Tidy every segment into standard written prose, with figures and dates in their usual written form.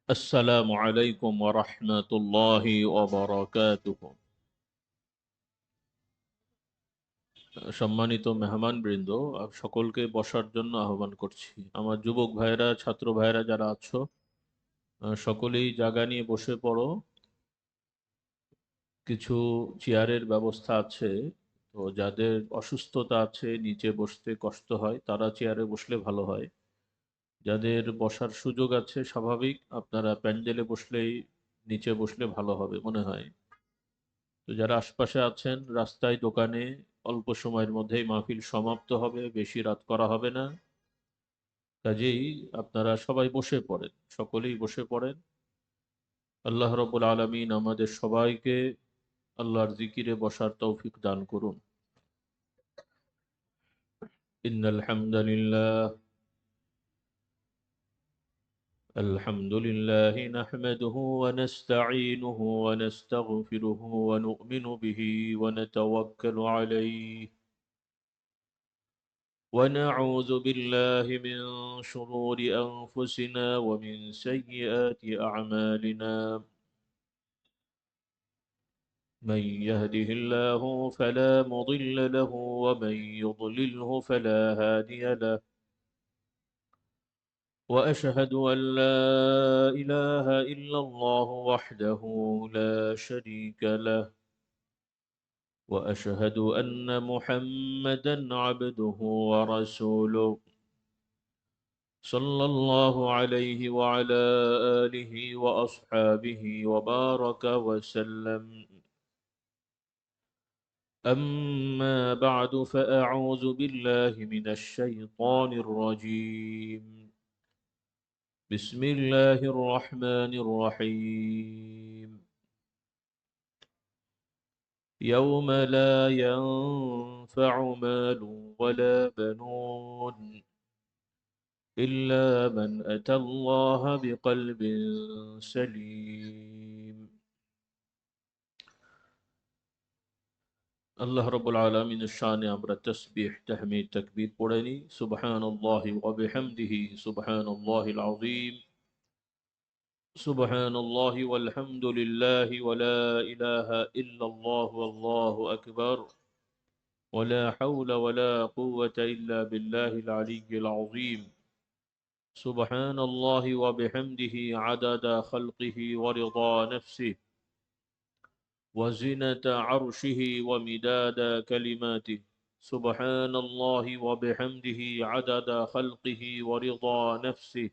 আসসালামু আলাইকুম ওয়া রাহমাতুল্লাহি ওয়া বারাকাতুহু। সম্মানিত মেহমানবৃন্দ, সকলকে বসার জন্য আহ্বান করছি। আমার যুবক ভাইরা, ছাত্র ভাইরা যারা আছো, সকলেই জায়গা নিয়ে বসে পড়ো। কিছু চেয়ারের ব্যবস্থা আছে, তো যাদের অসুস্থতা আছে, নিচে বসতে কষ্ট হয়, তারা চেয়ারে বসলে ভালো হয়। যাদের বসার সুযোগ আছে, স্বাভাবিক আপনারা প্যান্ডেলে বসলেই, নিচে বসলে ভালো হবে মনে হয়। তো যারা আশপাশে আছেন, রাস্তায়, দোকানে, অল্প সময়ের মধ্যেই মাহফিল সমাপ্ত হবে, বেশি রাত করা হবে না। কাজেই আপনারা সবাই বসে পড়েন, সকলেই বসে পড়েন। আল্লাহ রব্বুল আলামিন আমাদের সবাইকে আল্লাহর জিকিরে বসার তৌফিক দান করুন। ইন্নাল হামদালিল্লাহ আলহামদুলিল্লাহি নাহমাদুহু ওয়া নাস্তাঈনুহু ওয়া নাস্তাগফিরুহু ওয়া নু'মিনু বিহি ওয়া নাতাওয়াক্কালু আলাইহি ونعوذ بالله من شرور أنفسنا ومن سيئات أعمالنا. من يهده الله فلا مضل له ومن يضلله فلا هادي له. وأشهد أن لا إله إلا الله وحده لا شريك له. وأشهد أن محمدا عبده ورسوله صلى الله عليه وعلى آله وأصحابه وبارك وسلم. أما بعد فأعوذ بالله من الشيطان الرجيم. بسم الله الرحمن الرحيم. يوم لا ينفع مال ولا بنون إلا من أتى الله بقلب سليم. আল্লাহ রাব্বুল আলামিনের শানে আমরা তাসবিহ, তাহমিদ, তাকবীর পড়ে নিই। সুবহানাল্লাহি ওয়া বিহামদিহি সুবহানাল্লাহিল আযীম। সুবহানাল্লাহি ওয়াল হামদুলিল্লাহি ওয়া লা ইলাহা ইল্লাল্লাহু আল্লাহু আকবার। ওয়া লা হাওলা ওয়া লা কুওয়াতা ইল্লা বিল্লাহিল আলিয়্যিল আযীম। সুবহানাল্লাহি ওয়া বিহামদিহি আদাদা খালকিহি ওয়া রিদা নাফসিহি وزنة عرشه ومداد كلماته. سبحان الله وبحمده عدد خلقه ورضا نفسه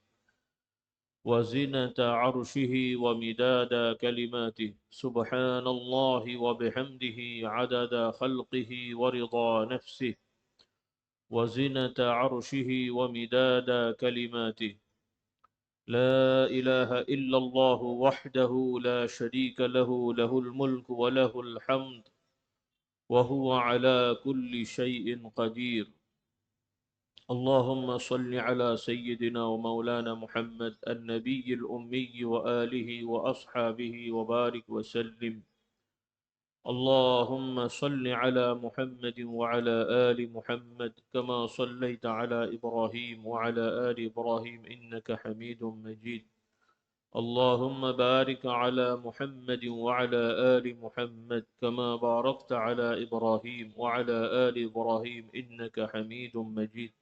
وزنة عرشه ومداد كلماته. سبحان الله وبحمده عدد خلقه ورضا نفسه وزنة عرشه ومداد كلماته. لا إله إلا الله وحده لا شريك له، له الملك وله الحمد وهو على كل شيء قدير. اللهم صل على سيدنا ومولانا محمد النبي الأمي وآله وأصحابه وبارك وسلم. اللهم صل على محمد وعلى آل محمد كما صليت على إبراهيم وعلى آل إبراهيم إنك حميد مجيد. اللهم بارك على محمد وعلى آل محمد كما باركت على إبراهيم وعلى آل إبراهيم إنك حميد مجيد.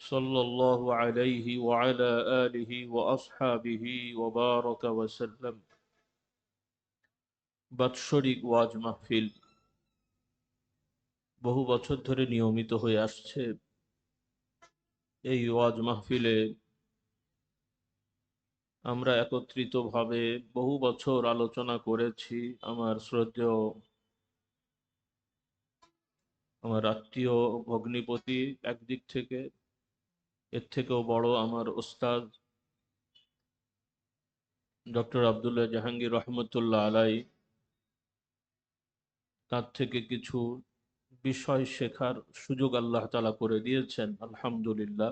صلى الله عليه وعلى آله وأصحابه وبارك وسلم. বাৎসরিক ওয়াজ মাহফিল বহু বছর ধরে নিয়মিত হয়ে আসছে। এই ওয়াজ মাহফিলে আমরা একত্রিতভাবে বহু বছর আলোচনা করেছি। আমার শ্রদ্ধেয়, আমার আত্মীয়, ভগ্নিপতি একদিক থেকে, এর থেকেও বড় আমার ওস্তাদ ডক্টর আব্দুল্লাহ জাহাঙ্গীর রহমতুল্লাহ আলাই, তার থেকে কিছু বিষয় শেখার সুযোগ আল্লাহ তাআলা করে দিয়েছেন, আলহামদুলিল্লাহ।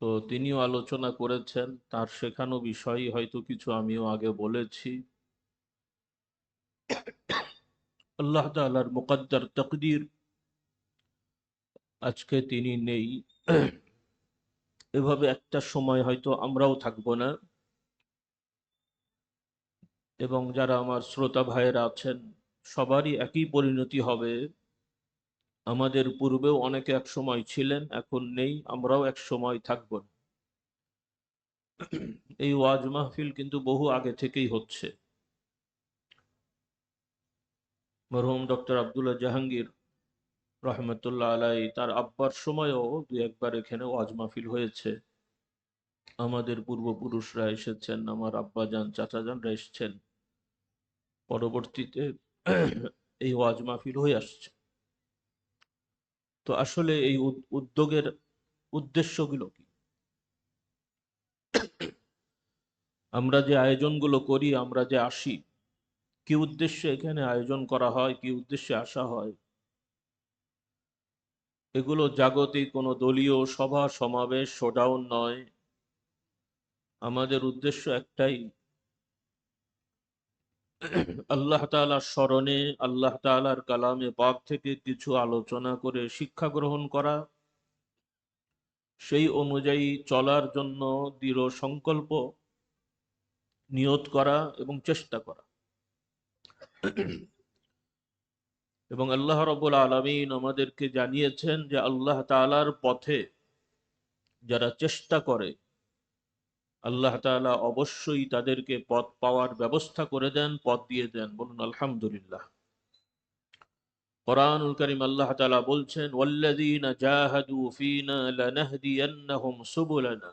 তো তিনিও আলোচনা করেছেন, তার শেখানো বিষয় হয়তো কিছু আমিও আগে বলেছি। আল্লাহ তাআলার মুকদ্দার তাকদীর, আজকে তিনি নেই। এভাবে একটা সময় হয়তো আমরাও থাকবো না, এবং যারা আমার শ্রোতা ভাইয়েরা আছেন সবারই একই পরিণতি হবে। আমাদের পূর্বেও অনেকে এক সময় ছিলেন, এখন নেই, আমরাও এক সময় থাকবো না। এই ওয়াজ মাহফিল কিন্তু বহু আগে থেকেই হচ্ছে। মরহুম ডক্টর আব্দুল্লাহ জাহাঙ্গীর রহমতুল্লাহ আলাই তার আব্বার সময়ও দু একবার এখানে ওয়াজ মাহফিল হয়েছে। আমাদের পূর্বপুরুষরা এসেছেন, আমার আব্বাজান চাচাজানরা এসেছেন, পরবর্তীতে এই ওয়াজ মাহফিল হয়ে আসছে। তো আসলে এই উদ্যোগের উদ্দেশ্যগুলো কি? আমরা যে আয়োজনগুলো করি, আমরা যে আসি, কি উদ্দেশ্যে এখানে আয়োজন করা হয়, কি উদ্দেশ্যে আসা হয়, এগুলো জাগতিক কোনো দলীয় সভা সমাবেশ শোডাউন নয়। আমাদের উদ্দেশ্য একটাই, আল্লাহ তাআলার স্মরণে, আল্লাহ তাআলার কালামে পাক থেকে কিছু আলোচনা করে শিক্ষা গ্রহণ করা, সেই অনুযায়ী চলার জন্য দৃঢ় সংকল্প নিয়ত করা এবং চেষ্টা করা। এবং আল্লাহ রাব্বুল আলামিন আমাদেরকে জানিয়েছেন যে আল্লাহ তাআলার পথে যারা চেষ্টা করে, আল্লাহ তাআলা অবশ্যই তাদেরকে পথ পাওয়ার ব্যবস্থা করে দেন, পথ দিয়ে দেন। বলুন আলহামদুলিল্লাহ। কোরআনুল কারীম আল্লাহ তাআলা বলছেন, ওয়াল্লাযীনা জাহাদু ফীনা লানাহদিয়ান্নাহুম সুবুলানা।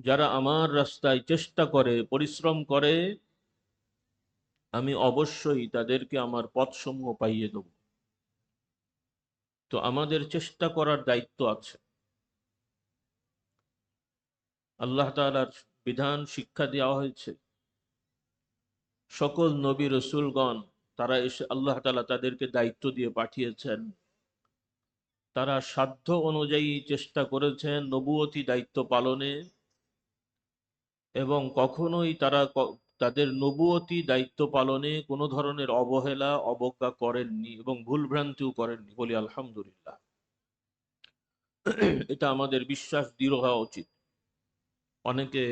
যারা আমার রাস্তায় চেষ্টা করে, পরিশ্রম করে, আমি অবশ্যই তাদেরকে আমার পথসমূহ পাইয়ে দেব। তো আমাদের চেষ্টা করার দায়িত্ব আছে। আল্লাহ তাআলার বিধান শিক্ষা দেওয়া হয়েছে। সকল নবী রসুলগণ তারা এসে আল্লাহ তাআলা তাদেরকে দায়িত্ব দিয়ে পাঠিয়েছেন। তারা সাধ্য অনুযায়ী চেষ্টা করেছেন নবুয়তি দায়িত্ব পালনে, এবং কখনোই তারা তাদের নবুয়তি দায়িত্ব পালনে কোনো ধরনের অবহেলা অবজ্ঞা করেননি এবং ভুলভ্রান্তিও করেননি। বলি আলহামদুলিল্লাহ। এটা আমাদের বিশ্বাস দৃঢ় হওয়া উচিত। অনেকে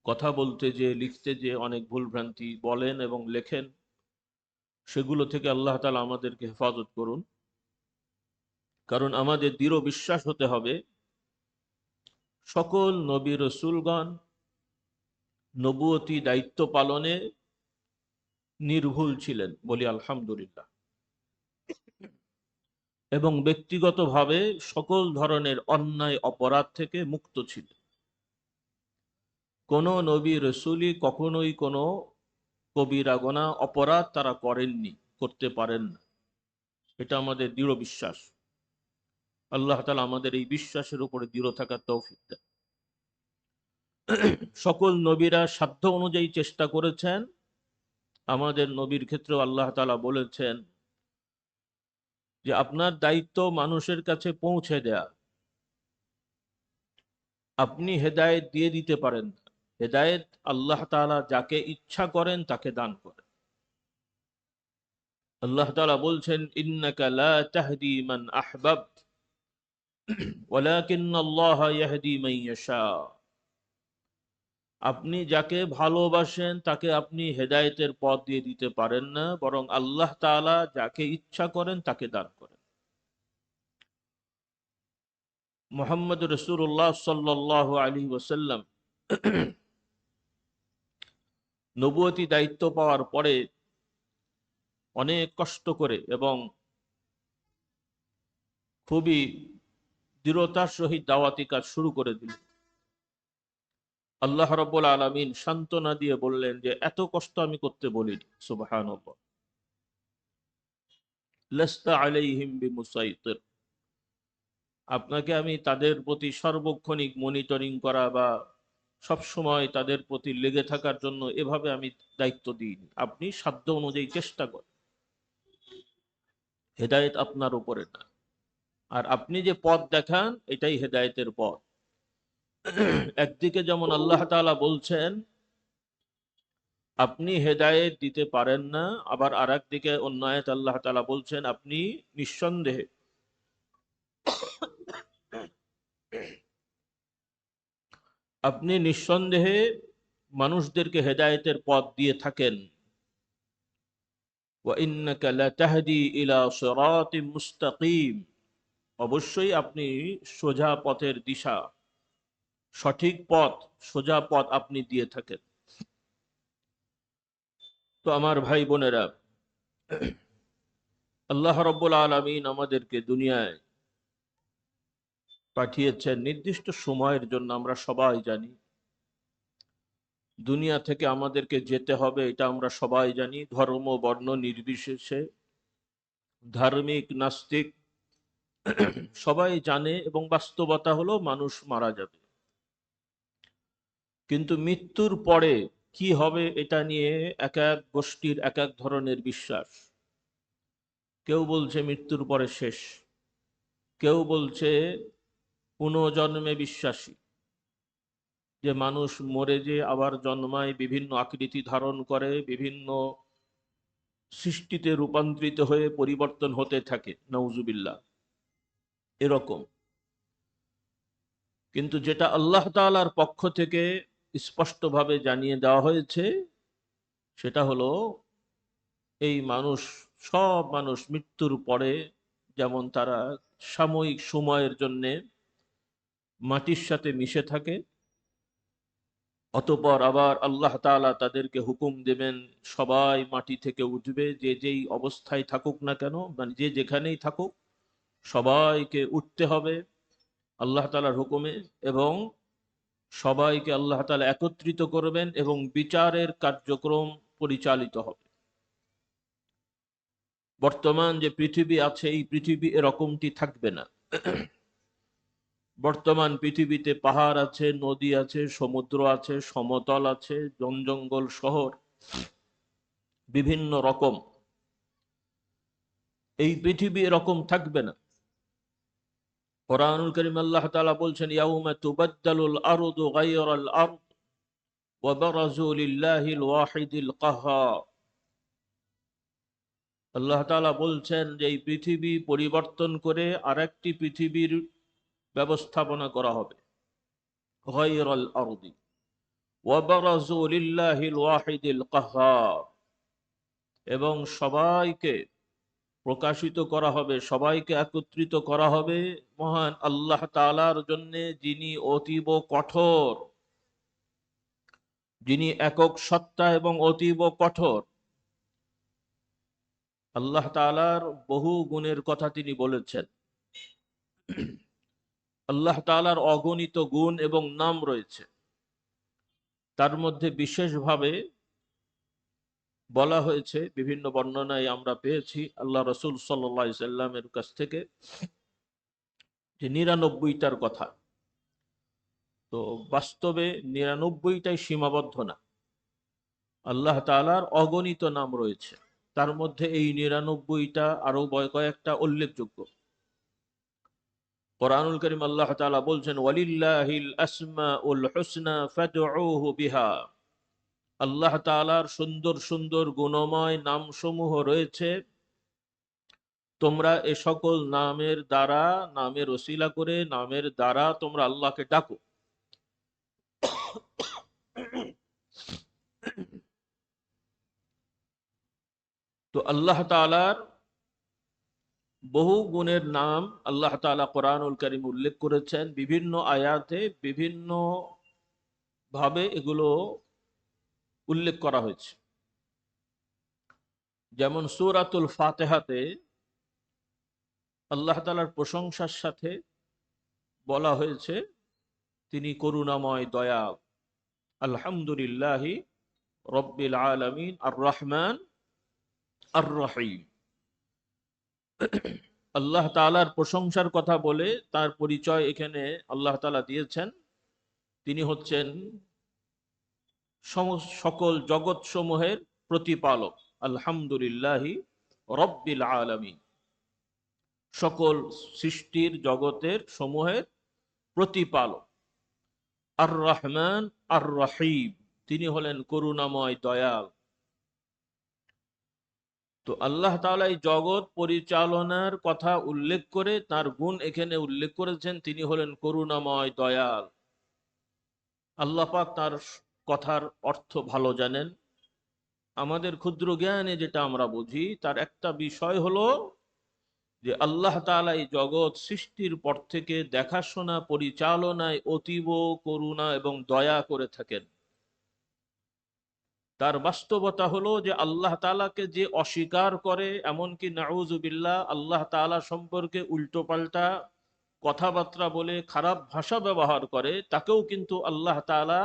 কথা বলতে যে, লিখতে যে অনেক ভুলভ্রান্তি বলেন এবং লেখেন, সেগুলো থেকে আল্লাহ তাআলা আমাদেরকে হেফাজত করুন। কারণ আমাদের দৃঢ় বিশ্বাস হতে হবে সকল নবী রসুলগণ নবুয়তি দায়িত্ব পালনে নির্ভুল ছিলেন। বলি আলহামদুলিল্লাহ। এবং ব্যক্তিগতভাবে সকল ধরনের অন্যায় অপরাধ থেকে মুক্ত ছিলেন। কোন নবী রসুলই কখনোই কোনো কবিরা গুনাহ অপরাধ তারা করেননি, করতে পারেন না। এটা আমাদের দৃঢ় বিশ্বাস। আল্লাহ তাআলা আমাদের এই বিশ্বাসের উপরে দৃঢ় থাকার তৌফিক দেন। সকল নবীরা সাধ্য অনুযায়ী চেষ্টা করেছেন। আমাদের নবীর ক্ষেত্রেও আল্লাহ তাআলা বলেছেন যে আপনার দায়িত্ব মানুষের কাছে পৌঁছে দেয়া, আপনি হেদায়েত দিয়ে দিতে পারেন না। হেদায়েত আল্লাহ তাআলা যাকে ইচ্ছা করেন তাকে দান করেন। আল্লাহ তাআলা বলছেন, ইন্নাকা লা তাহদি মান আহবাবত ওয়ালাকিন্নাল্লাহা ইয়াহদি মান ইয়াশা। আপনি যাকে ভালোবাসেন তাকে আপনি হেদায়েতের পথ দিয়ে দিতে পারেন না, বরং আল্লাহ তাআলা যাকে ইচ্ছা করেন তাকে দান করেন। মুহাম্মদ রাসূলুল্লাহ সাল্লাল্লাহু আলাইহি ওয়াসাল্লাম নবুয়তি দায়িত্ব পাওয়ার পরে অনেক কষ্ট করে এবং খুবই দৃঢ়তার সহিত দাওয়াতি কাজ শুরু করে দিলেন। আল্লাহ রাব্বুল আলামিন সান্ত্বনা দিয়ে বললেন যে এত কষ্ট আমি করতে বলিনি। সুবহানাল্লাহ। লাস্তা আলাইহিম বিমুসাইতির। আপনাকে আমি তাদের প্রতি সার্বক্ষণিক মনিটরিং করা বা সব সময় তাদের প্রতি লেগে থাকার জন্য এভাবে আমি দায়িত্ব দিইনি। আপনি সাধ্য অনুযায়ী চেষ্টা করেন। হেদায়েত আপনার উপরে না। আর আপনি যে পথ দেখান এটাই হেদায়েতের পথ। একদিকে যেমন আল্লাহ তাআলা বলছেন আপনি হেদায়েত দিতে পারেন না, আবার আর একদিকে অন্য আয়াতে আল্লাহ তাআলা বলছেন আপনি নিঃসন্দেহে আপনি নিঃসন্দেহে মানুষদেরকে হেদায়েতের পথ দিয়ে থাকেন। ওয়া ইন্নাকা লাতাহদি ইলা সিরাতিম মুস্তাকিম, অবশ্যই আপনি সোজা পথের দিশা, সঠিক পথ, সোজা পথ আপনি দিয়ে থাকেন। তো আমার ভাই বোনেরা, আল্লাহ রাব্বুল আলামিন আমাদেরকে দুনিয়ায় পাঠিয়েছেন নির্দিষ্ট সময়ের জন্য। আমরা সবাই জানি দুনিয়া থেকে আমাদেরকে যেতে হবে, এটা আমরা সবাই জানি, ধর্ম বর্ণ নির্বিশেষে, ধার্মিক নাস্তিক সবাই জানে, এবং বাস্তবতা হলো মানুষ মারা যাবে। কিন্তু মৃত্যুর পরে কি হবে এটা নিয়ে এক এক গোষ্ঠীর এক এক ধরনের বিশ্বাস। কেউ বলছে মৃত্যুর পরে শেষ, কেউ বলছে পুনর্জন্মে বিশ্বাসী, যে মানুষ মরে যে আবার জন্মায়, বিভিন্ন আকৃতি ধারণ করে, বিভিন্ন সৃষ্টিতে রূপান্তরিত হয়ে পরিবর্তন হতে থাকে, নাউজুবিল্লাহ, এরকম। কিন্তু যেটা আল্লাহ তাআলার পক্ষ থেকে স্পষ্টভাবে জানিয়ে দেওয়া হয়েছে সেটা হলো এই মানুষ, সব মানুষ মৃত্যুর পরে যেমন তারা সাময়িক সময়ের জন্য মাটির সাথে মিশে থাকে, অতঃপর আবার আল্লাহ তাআলা তাদেরকে হুকুম দেবেন সবাই মাটি থেকে উঠবে, যে যেই অবস্থায় থাকুক না কেন, মানে যে যেখানেই থাকুক সবাইকে উঠতে হবে আল্লাহ তাআলার হুকুমে, এবং সবাইকে আল্লাহ তাআলা একত্রিত করবেন এবং বিচারের কার্যক্রম পরিচালিত হবে। বর্তমান যে পৃথিবী আছে এই পৃথিবী এরকমটি থাকবে না। বর্তমান পৃথিবীতে পাহাড় আছে, নদী আছে, সমুদ্র আছে, সমতল আছে, বন জঙ্গল, শহর, বিভিন্ন রকম। এই পৃথিবী এরকম থাকবে না। কোরআনুল কারীম আল্লাহ তাআলা বলছেন, ইয়াউমা তুবাদদালুল আরদু গায়রাল আরদ ওয়া বারাজু লিল্লাহিল ওয়াহিদিল কাহ্হার। আল্লাহ তাআলা বলছেন যে এই পৃথিবী পরিবর্তন করে আরেকটি পৃথিবীর ব্যবস্থাপনা করা হবে, গায়রাল আরদি ওয়া বারাজু লিল্লাহিল ওয়াহিদিল কাহ্হার, এবং সবাইকে প্রকাশিত করা হবে, সবাইকে একত্রিত করা হবে মহান আল্লাহ তাআলার জন্য, যিনি অতীব কঠোর, যিনি একক সত্তা এবং অতীব কঠোর। আল্লাহ তাআলার বহু গুণের কথা তিনি বলেছেন। আল্লাহ তাআলার অগণিত গুণ এবং নাম রয়েছে, তার মধ্যে বিশেষভাবে বলা হয়েছে, বিভিন্ন বর্ণনায় আমরা পেয়েছি আল্লাহ রাসূল সাল্লাল্লাহু আলাইহি সাল্লামের কাছ থেকে, যে ৯৯টার কথা। তো বাস্তবে ৯৯টাই সীমাবদ্ধ না, আল্লাহ তাআলার অগণিত নাম রয়েছে, তার মধ্যে এই ৯৯টা আরো কয়েকটা উল্লেখযোগ্য। কোরআনুল কারীম আল্লাহ তাআলা বলছেন, ওয়ালিল্লাহিল আসমাউল হুসনা ফাদউহু বিহা। আল্লাহ তাআলার সুন্দর সুন্দর গুণময় নামসমূহ রয়েছে, তোমরা এ সকল নামের দ্বারা, নামের ওসিলা করে, নামের দ্বারা তোমরা আল্লাহকে ডাকো। তো আল্লাহ তাআলার বহু গুণের নাম আল্লাহ তাআলা কোরআনুল কারীম উল্লেখ করেছেন, বিভিন্ন আয়াতে বিভিন্ন ভাবে এগুলো উল্লেখ করা হয়েছে। যেমন সূরাতুল ফাতিহাতে আল্লাহ তাআলার প্রশংসার সাথে বলা হয়েছে তিনি করুণাময়, দয়াল। আলহামদুলিল্লাহি রব্বিল আলামিন আর রহমান আর রহিম। আল্লাহ তাআলার প্রশংসার কথা বলে তার পরিচয় এখানে আল্লাহ তাআলা দিয়েছেন, তিনি হচ্ছেন সকল জগৎ সমূহের প্রতিপালক। আলহামদুলিল্লাহি রব্বিল আলামিন, সকল সৃষ্টির জগতের সমূহের প্রতিপালক। আর রহমান আর রহিম, তিনি হলেন করুণাময়, দয়াল। তো আল্লাহ তাআলা এই জগৎ পরিচালনার কথা উল্লেখ করে তার গুণ এখানে উল্লেখ করেছেন, তিনি হলেন করুণাময়, দয়াল। আল্লাহ পাক তার কথার অর্থ ভালো জানেন। আমাদের ক্ষুদ্র জ্ঞানে যেটা আমরা বুঝি তার একটা বিষয় হলো যে আল্লাহ তাআলা এই জগৎ সৃষ্টির পর থেকে দেখাশোনা পরিচালনায় অতীব করুণা এবং দয়া করে থাকেন। তার বাস্তবতা হলো যে আল্লাহ তাআলাকে যে অস্বীকার করে, এমনকি নাউজুবিল্লাহ আল্লাহ তাআলা সম্পর্কে উল্টো পাল্টা কথাবার্তা বলে খারাপ ভাষা ব্যবহার করে, তাকেও কিন্তু আল্লাহ তাআলা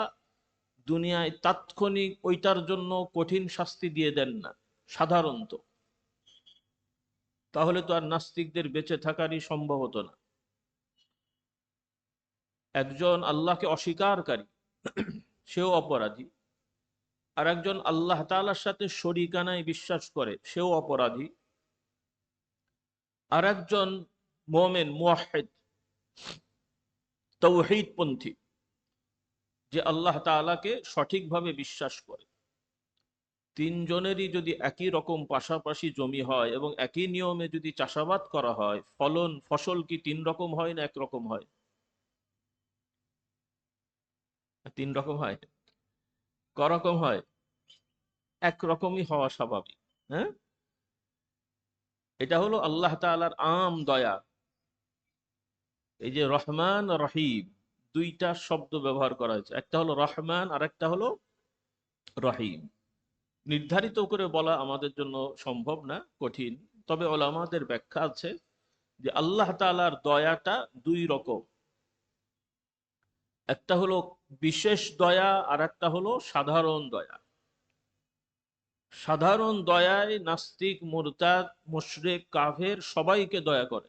দুনিয়ায় তাৎক্ষণিক ওইটার জন্য কঠিন শাস্তি দিয়ে দেন না সাধারণত। তাহলে তো আর নাস্তিকদের বেঁচে থাকারই সম্ভব হতো না। একজন আল্লাহকে অস্বীকারী সেও অপরাধী, আর একজন আল্লাহ তাআলার সাথে শরিকানায় বিশ্বাস করে সেও অপরাধী, আর একজন মুমিন মুওয়াহহিদ তাওহীদ পন্থী যে আল্লাহ তাআলাকে সঠিকভাবে বিশ্বাস করে, তিনজনেরই যদি একই রকম পাশাপাশি জমি হয় এবং একই নিয়মে যদি চাষাবাদ করা হয়, ফসল কি তিন রকম হয় না একরকম হয়? তিন রকম হয়? করকম হয়? একরকমই হওয়া স্বাভাবিক। হ্যাঁ, এটা হলো আল্লাহ তাআলার আম দয়া। এই যে রহমান রহিম, দুইটা শব্দ ব্যবহার করা হয়েছে, একটা হলো রহমান আর একটা হলো রহিম। নির্ধারিত করে বলা আমাদের জন্য সম্ভব না, কঠিন। তবে ওলামাদের ব্যাখ্যা আছে যে আল্লাহ তাআলার দয়াটা দুই রকম, একটা হলো বিশেষ দয়া আর একটা হলো সাধারণ দয়া। সাধারণ দয়ায় নাস্তিক, মুরতাদ, মুশরিক, কাফের সবাইকে দয়া করে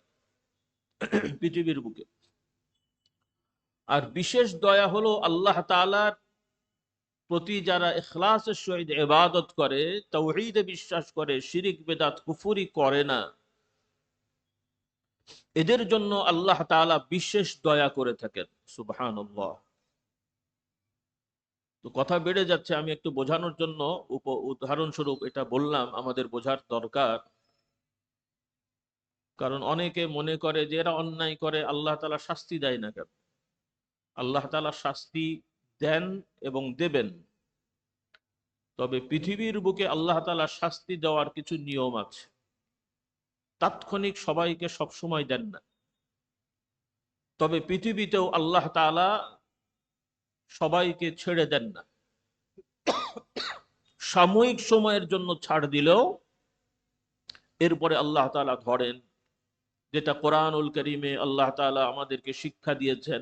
পৃথিবীর বুকে। আর বিশেষ দয়া হলো আল্লাহ তাআলার প্রতি যারা ইখলাসের সহিত ইবাদত করে, তাওহীদে বিশ্বাস করে, শিরিক বেদাত কুফরি করে না, এদের জন্য আল্লাহ তাআলা বিশেষ দয়া করে থাকেন। সুবহানাল্লাহ। তো কথা বেড়ে যাচ্ছে, আমি একটু বোঝানোর জন্য উদাহরণস্বরূপ এটা বললাম, আমাদের বোঝার দরকার। কারণ অনেকে মনে করে যে এরা অন্যায় করে আল্লাহ তাআলা শাস্তি দেয় না কেন? আল্লাহ তাআলা শাস্তি দেন এবং দেবেন, তবে পৃথিবীর বুকে আল্লাহ তাআলা শাস্তি দেওয়ার কিছু নিয়ম আছে। তাৎক্ষণিক সবাইকে সবসময় দেন না, তবে পৃথিবীতেও আল্লাহ তাআলা সবাইকে ছেড়ে দেন না। সাময়িক সময়ের জন্য ছাড় দিলেও এরপরে আল্লাহ তাআলা ধরেন, যেটা কোরআনুল কারীমে আল্লাহ তাআলা আমাদেরকে শিক্ষা দিয়েছেন।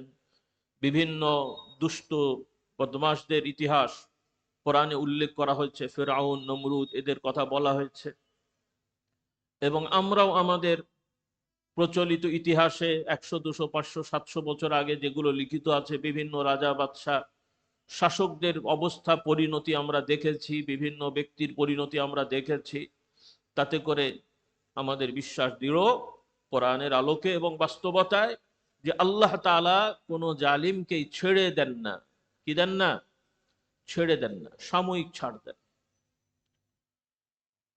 বিভিন্ন দুষ্ট বদমাশদের ইতিহাস কোরআনে উল্লেখ করা হয়েছে, ফিরআউন, নমরুদ, এদের কথা বলা হয়েছে। এবং আমরাও আমাদের প্রচলিত ইতিহাসে 100, 200, 500, 700 বছর আগে যেগুলো লিখিত আছে, বিভিন্ন রাজা, বাদশাহ, শাসকদের অবস্থা পরিণতি আমরা দেখেছি, বিভিন্ন ব্যক্তির পরিণতি আমরা দেখেছি। তাতে করে আমাদের বিশ্বাস দৃঢ় কোরআনের আলোকে এবং বাস্তবতায় যে আল্লাহ তাআলা কোনো জালিমকেই ছেড়ে দেন না। কি দেন না? ছেড়ে দেন না, সাময়িক ছাড় দেন।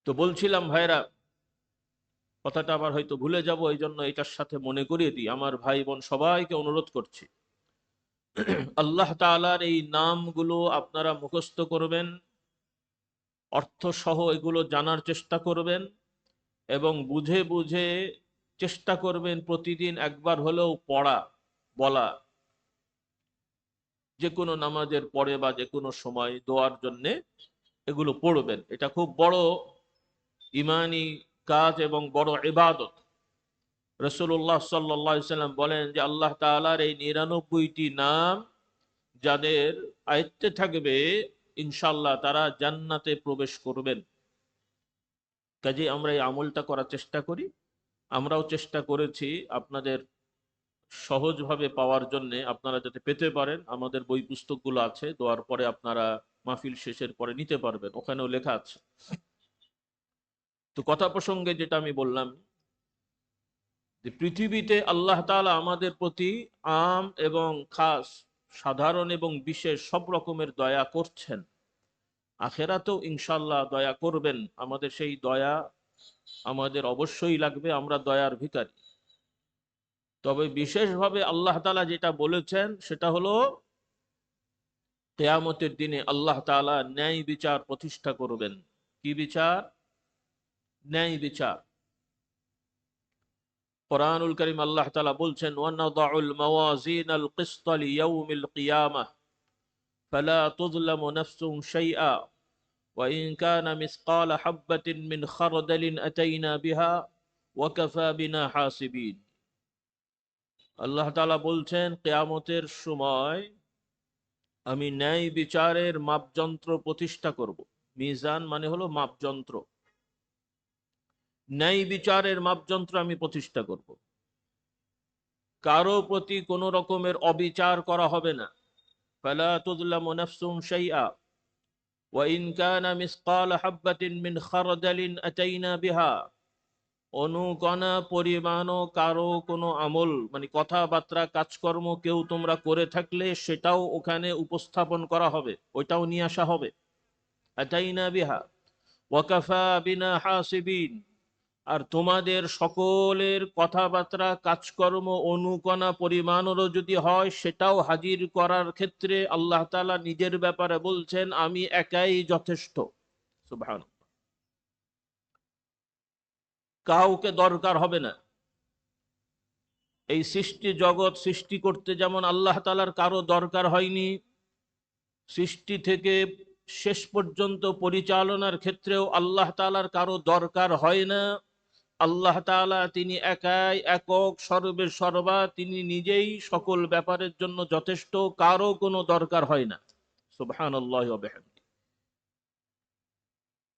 তো বলছিলাম ভাইরা, কথাটা আবার হয়তো ভুলে যাব, এই জন্য এটার সাথে মনে করিয়ে দিই। আমার ভাই বোন সবাইকে অনুরোধ করছি, আল্লাহ তাআলার এই নামগুলো আপনারা মুখস্থ করবেন, অর্থ সহ এগুলো জানার চেষ্টা করবেন এবং বুঝে বুঝে চেষ্টা করবেন প্রতিদিন একবার হলেও পড়া, বলা। যে কোনো নামাজের পরে বা যে কোনো সময় দোয়ার জন্য এগুলো পড়বেন। এটা খুব বড় ইমানি কাজ এবং বড় ইবাদত। রাসূলুল্লাহ সাল্লাল্লাহু আলাইহি সাল্লাম বলেন যে আল্লাহ তাআলার এই 99টি নাম যাদের আয়ত্তে থাকবে, ইনশাআল্লাহ তারা জান্নাতে প্রবেশ করবেন। কাজে আমরা এই আমলটা করার চেষ্টা করি। আমরাও চেষ্টা করেছি আপনাদের সহজভাবে পাওয়ার জন্য, আপনারা যাতে পেতে পারেন। আমাদের বই পুস্তকগুলো আছে, দোয়ার পরে আপনারা মাহফিল শেষের পরে নিতে পারবেন, ওখানেও লেখা আছে। তো কথা প্রসঙ্গে যেটা আমি বললাম যে পৃথিবীতে আল্লাহ তাআলা আমাদের প্রতি আম এবং খাস, সাধারণ এবং বিশেষ সব রকমের দয়া করছেন। আখেরাতেও ইনশাআল্লাহ দয়া করবেন। আমাদের সেই দয়া আমাদের অবশ্যই লাগবে, আমরা দয়ার ভিখারি। তবে বিশেষভাবে আল্লাহ তাআলা যেটা বলেছেন সেটা হলো কিয়ামতের দিনে আল্লাহ তাআলা ন্যায় বিচার প্রতিষ্ঠা করবেন। কি বিচার? ন্যায় বিচার। কুরআনুল কারীম আল্লাহ তাআলা বলছেন, ওয়ানাদাউল মাওয়াজিনাল কিসতা লিয়াউমিল কিয়ামাহ ফালা তুযলামু নাফসুন শাইআ ওয়া ইন কানা মিসকালা হাববাতিন মিন খারদালিন আতাইনা বিহা ওয়া কাফা বিনা হাসিবিন। আল্লাহ তাআলা বলছেন, কিয়ামতের সময় আমি ন্যায় বিচারের মাপযন্ত্র প্রতিষ্ঠা করব। মিজান মানে হলো মাপযন্ত্র। ন্যায় বিচারের মাপযন্ত্র আমি প্রতিষ্ঠা করব। কারো প্রতি কোনো রকমের অবিচার করা হবে না। ফালা তুযলামু নাফসুন শাইআ ওয়া ইন কানা মিসকালা হাববাতিন মিন খারদালিন আতাইনা বিহা। অনুকণা পরিমাণও কারো কোনো আমল মানে কথাবার্তা কাজকর্ম কেউ তোমরা করে থাকলে সেটাও ওখানে উপস্থাপন করা হবে, ওইটাও নিয়ে আসা হবে। আতাইনা বিহা ওয়া কাফা বিনা হাসিবিন। আর তোমাদের সকলের কথাবার্তা কাজকর্ম অনুকণা পরিমাণেরও যদি হয় সেটাও হাজির করার ক্ষেত্রে আল্লাহ তাআলা নিজের ব্যাপারে বলছেন, আমি একাই যথেষ্ট। সুবহানাল্লাহ। কাউকে দরকার হবে না। এই সৃষ্টি জগৎ সৃষ্টি করতে যেমন আল্লাহ তাআলার কারো দরকার হয়নি, সৃষ্টি থেকে শেষ পর্যন্ত পরিচালনার ক্ষেত্রেও আল্লাহ তাআলার কারো দরকার হয় না। আল্লাহ তাআলা তিনি একাই একক সর্বে সর্বা, তিনি নিজেই সকল ব্যাপারের জন্য যথেষ্ট, কারো কোনো দরকার হয় না। সুবহানাল্লাহি ওয়া বিহামদিহি।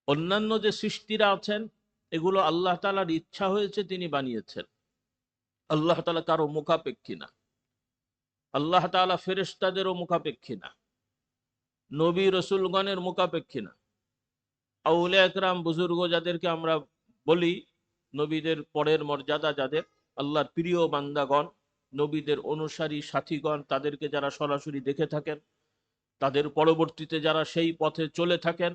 অন্যান্য যে সৃষ্টিরা আছেন এগুলো আল্লাহ তাআলার ইচ্ছা হয়েছে তিনি বানিয়েছেন। আল্লাহ তাআলা কারো মুখাপেক্ষী না। আল্লাহ তাআলা ফেরেশতাদেরও মুখাপেক্ষী না, নবী রসুলগণের মুখাপেক্ষী না। আউলিয়া একরাম বুজুর্গ যাদেরকে আমরা বলি, নবীদের পরের মর্যাদা যাদের, আল্লাহর প্রিয় বান্দাগণ, নবীদের অনুসারী সাথীগণ, তাদেরকে যারা সরাসরি দেখে থাকেন, তাদের পরবর্তীতে যারা সেই পথে চলে থাকেন,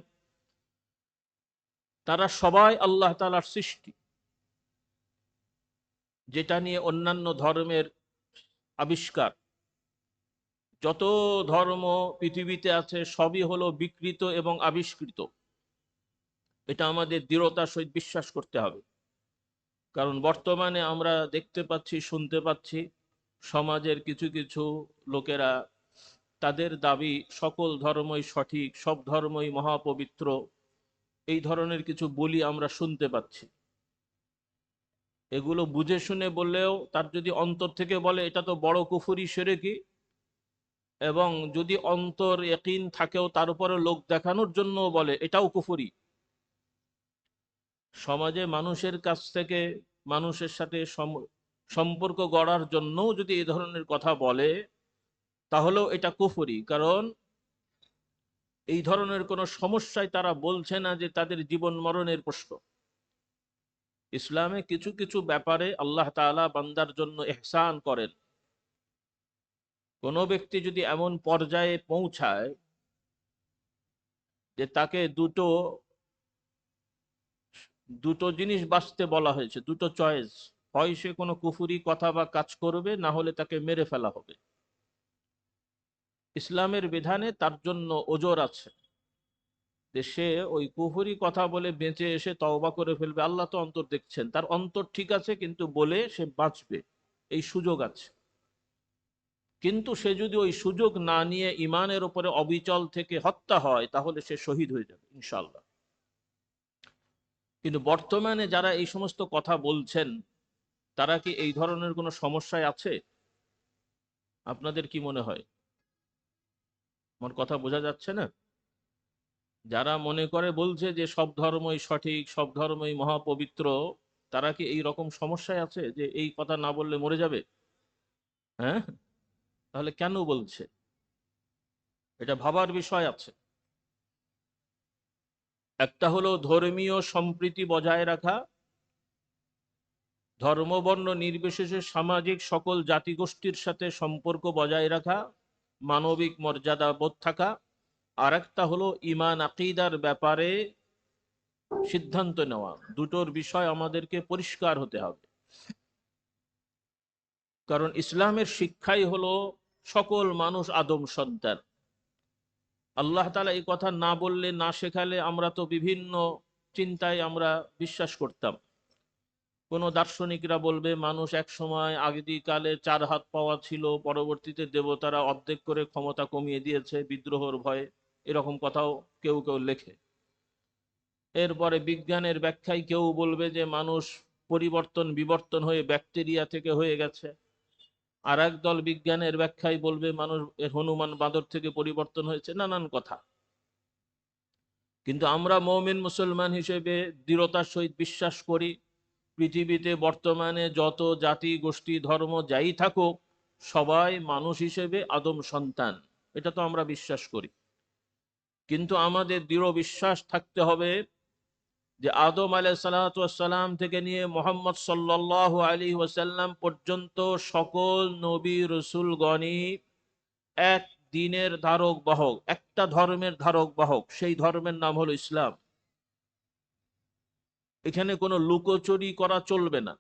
তারা সবাই আল্লাহ তাআলার সৃষ্টি। যেটা নিয়ে অন্যান্য ধর্মের আবিষ্কার, যত ধর্ম পৃথিবীতে আছে সবই হলো বিকৃত এবং আবিষ্কৃত। এটা আমাদের দৃঢ়তার সহিত বিশ্বাস করতে হবে। কারণ বর্তমানে আমরা দেখতে পাচ্ছি, শুনতে পাচ্ছি, সমাজের কিছু কিছু লোকেরা তাদের দাবি সকল ধর্মই সঠিক, সব ধর্মই মহাপবিত্র, এই ধরনের কিছু বলি আমরা শুনতে পাচ্ছি। এগুলো বুঝে শুনে বললেও তার যদি অন্তর থেকে বলে এটা তো বড় কুফরি শিরকি, এবং যদি অন্তর ইয়াকিন থাকেও তার উপরে লোক দেখানোর জন্য বলে এটাও কুফরি। সমাজে মানুষের কাছ থেকে মানুষের সাথে সম্পর্ক গড়ার জন্যও যদি এই ধরনের কথা বলে তাহলেও এটা কুফরি। কারণ এই ধরনের কোনো সমস্যায় তারা বলছে না যে তাদের জীবন মরণের প্রশ্ন। ইসলামে কিছু কিছু ব্যাপারে আল্লাহ তাআলা বান্দার জন্য ইহসান করেন। কোনো ব্যক্তি যদি এমন পর্যায়ে পৌঁছায় যে তাকে দুটো জিনিস বাঁচতে বলা হয়েছে, দুটো চয়েস, হয় সে কোনো কুফুরি কথা বা কাজ করবে, না হলে তাকে মেরে ফেলা হবে। ইসলামের বিধানে তার জন্য ওজর আছে যে সে ওই কুফুরি কথা বলে বেঁচে এসে তওবা করে ফেলবে। আল্লাহ তো অন্তর দেখছেন, তার অন্তর ঠিক আছে কিন্তু বলে সে বাঁচবে, এই সুযোগ আছে। কিন্তু সে যদি ওই সুযোগ না নিয়ে ইমানের উপরে অবিচল থেকে হত্যা হয় তাহলে সে শহীদ হয়ে যাবে ইনশাআল্লাহ। কিন্তু বর্তমানে যারা এই সমস্ত কথা বলছেন তারা কি এই ধরনের কোনো সমস্যায় আছে? আপনাদের কি মনে হয়? আমার কথা বোঝা যাচ্ছে না? যারা মনে করে বলছে যে সব ধর্মই সঠিক, সব ধর্মই মহাপবিত্র, তারা কি এই রকম সমস্যায় আছে যে এই কথা না বললে মরে যাবে? হ্যাঁ, তাহলে কেন বলছে? এটা ভাবার বিষয় আছে। একটা হলো ধর্মীয় সম্প্রীতি বজায় রাখা, ধর্মবর্ণ নির্বিশেষে সামাজিক সকল জাতিগোষ্ঠীর সাথে সম্পর্ক বজায় রাখা, মানবিক মর্যাদা বোধ থাকা। আর একটা হলো ঈমান আকীদার ব্যাপারে সিদ্ধান্ত নেওয়া, দুটোর বিষয় আমাদেরকে পরিষ্কার হতে হবে। কারণ ইসলামের শিক্ষাই হলো সকল মানুষ আদম সন্তান। আল্লাহ তাআলা এই কথা না বললে, না শেখালে আমরা তো বিভিন্ন চিন্তায় আমরা বিশ্বাস করতাম। কোন দার্শনিকরা বলবে মানুষ এক সময় আদিকালে 4 হাত পাওয়া ছিল, পরবর্তীতে দেবতারা অর্ধেক করে ক্ষমতা কমিয়ে দিয়েছে বিদ্রোহের ভয়ে, এরকম কথাও কেউ কেউ লেখে। এরপরে বিজ্ঞানের ব্যাখ্যায় কেউ বলবে যে মানুষ পরিবর্তন বিবর্তন হয়ে ব্যাকটেরিয়া থেকে হয়ে গেছে। আর এক দল বিজ্ঞানের ব্যাখ্যায় বলবে মানুষ হনুমান বাঁদর থেকে পরিবর্তন হয়েছে। নানান কথা। কিন্তু আমরা মুমিন মুসলমান হিসেবে দৃঢ়তার সহিত বিশ্বাস করি, পৃথিবীতে বর্তমানে যত জাতি গোষ্ঠী ধর্ম যাই থাকুক, সবাই মানুষ হিসেবে আদম সন্তান। এটা তো আমরা বিশ্বাস করি। কিন্তু আমাদের দৃঢ় বিশ্বাস থাকতে হবে যে আদম আলাইহিসসালাম থেকে নিয়ে মুহাম্মদ সাল্লাল্লাহু আলাইহি ওয়াসাল্লাম পর্যন্ত সকল নবী রাসূলগণই এক দিনের ধারক বাহক, একটা ধর্মের ধারক বাহক। সেই ধর্মের নাম হলো ইসলাম। এখানে কোনো লুকোচুরি করা চলবে না,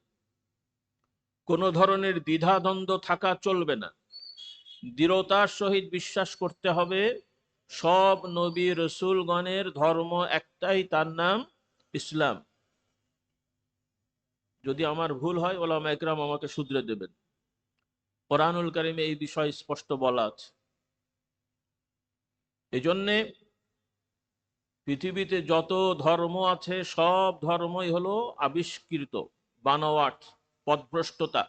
কোনো ধরনের দ্বিধাদ্বন্দ্ব থাকা চলবে না। দৃঢ়তার সহিত বিশ্বাস করতে হবে সব নবী রাসূলগণের ধর্ম একটাই, তার নাম ইসলাম। যদি আমার ভুল হয় ওলামা একরাম আমাকে শুধরে দেবেন। কোরআনুল কারীমে এই বিষয় স্পষ্ট বলা আছে। এজন্যে পৃথিবীতে যত ধর্ম আছে সব ধর্মই হলো আবিষ্কৃত, বানোয়াট, পথভ্রষ্টতা।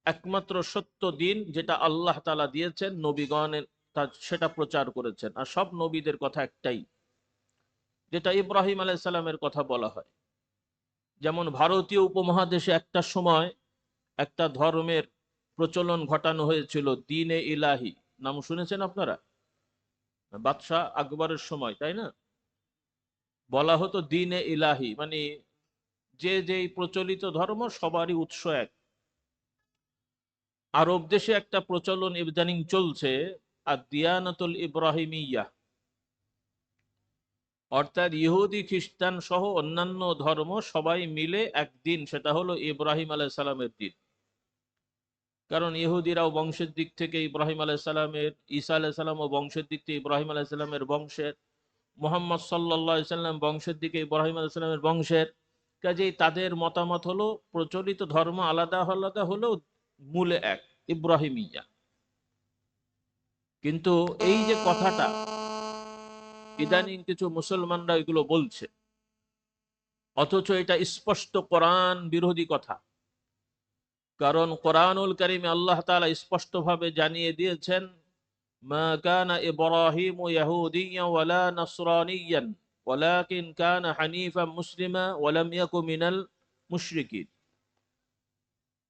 একমাত্র সত্য দিন যেটা আল্লাহ তাআলা দিয়েছেন, নবীগণের সেটা প্রচার করেছেন। আর সব নবীদের কথা একটাই, যেটা ইব্রাহিম আলাইহিস সালামের কথা বলা হয়। যেমন ভারতীয় উপমহাদেশে একটা সময় একটা ধর্মের প্রচলন ঘটানো হয়েছিল, দ্বীনে ইলাহি। নাম শুনেছেন আপনারা? বাদশাহ আকবরের সময়, তাই না? বলা হতো দ্বীনে ইলাহি, মানে যে যেই প্রচলিত ধর্ম সবারই উৎস এক। আরব দেশে একটা প্রচলন ইদানিং চলছে, আর দিয়ানাতুল ইব্রাহিমিয়া, অর্থাৎ ইহুদি খ্রিস্টান সহ অন্যান্য ধর্ম সবাই মিলে একদিন, সেটা হলো ইব্রাহিম আলাইহিস সালামের দিন। কারণ ইহুদিরাও বংশের দিক থেকে ইব্রাহিম আলাইহিস সালামের, ঈসা আলাইহিস সালাম ও বংশের দিক থেকে ইব্রাহিম আলাইহিস সালামের বংশের, মুহাম্মদ সাল্লাল্লাহু আলাইহি সাল্লাম বংশের দিকে ইব্রাহিম আলাইহিস সালামের বংশের। কাজেই তাদের মতামত হলো প্রচলিত ধর্ম আলাদা আলাদা হলেও মূলে এক, ইব্রাহিমিয়া। কিন্তু এই যে কথাটা ইদানিং কিছু মুসলমানরা এগুলো বলছে, অথচ এটা স্পষ্ট কোরআন বিরোধী কথা। কারণ কোরআনুল কারীমে আল্লাহ তাআলা স্পষ্টভাবে জানিয়ে দিয়েছেন, মা কানা ইব্রাহিম ইয়াহুদিয়্যান ওয়ালা নাসরানিয়্যান ওয়ালাকিন কানা হানিফান মুসলিমা ওয়া লাম ইয়াকু মিনাল মুশরিকিন।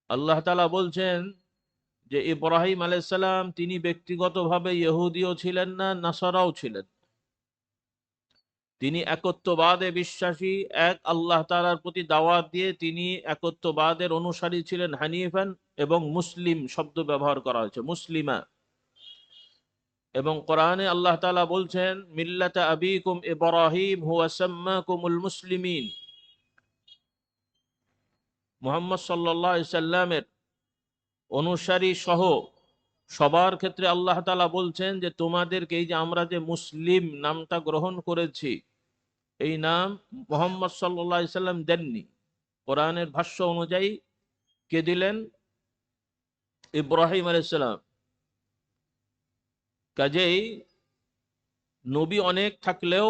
আল্লাহ তাআলা বলছেন যে ইব্রাহিম আলাইহিস সালাম তিনি ব্যক্তিগতভাবে ইহুদিও ছিলেন না, নাসারাও ছিলেন। তিনি একত্ববাদে বিশ্বাসী, এক আল্লাহ তাআলার প্রতি দাওয়াত দিয়ে তিনি একত্ববাদের অনুসারী ছিলেন, হানিফান, এবং মুসলিম শব্দ ব্যবহার করা হয়েছে, মুসলিমা। এবং কোরআনে আল্লাহ তাআলা বলছেন, মিল্লাতা আবিকুম ইব্রাহিম হুয়া সাম্মাকুমুল মুসলিমিন। মুহাম্মদ সাল্লাল্লাহু আলাইহি সাল্লামের অনুসারী সহ সবার ক্ষেত্রে আল্লাহ তাআলা বলছেন যে তোমাদেরকে, এই যে আমরা যে মুসলিম নামটা গ্রহণ করেছি, এই নাম মুহাম্মদ সাল্লাল্লাহু আলাইহি সাল্লাম দেননি। কোরআনের ভাষ্য অনুযায়ী কে দিলেন? ইব্রাহিম আলাইহিস সালাম। কাজেই নবী অনেক থাকলেও,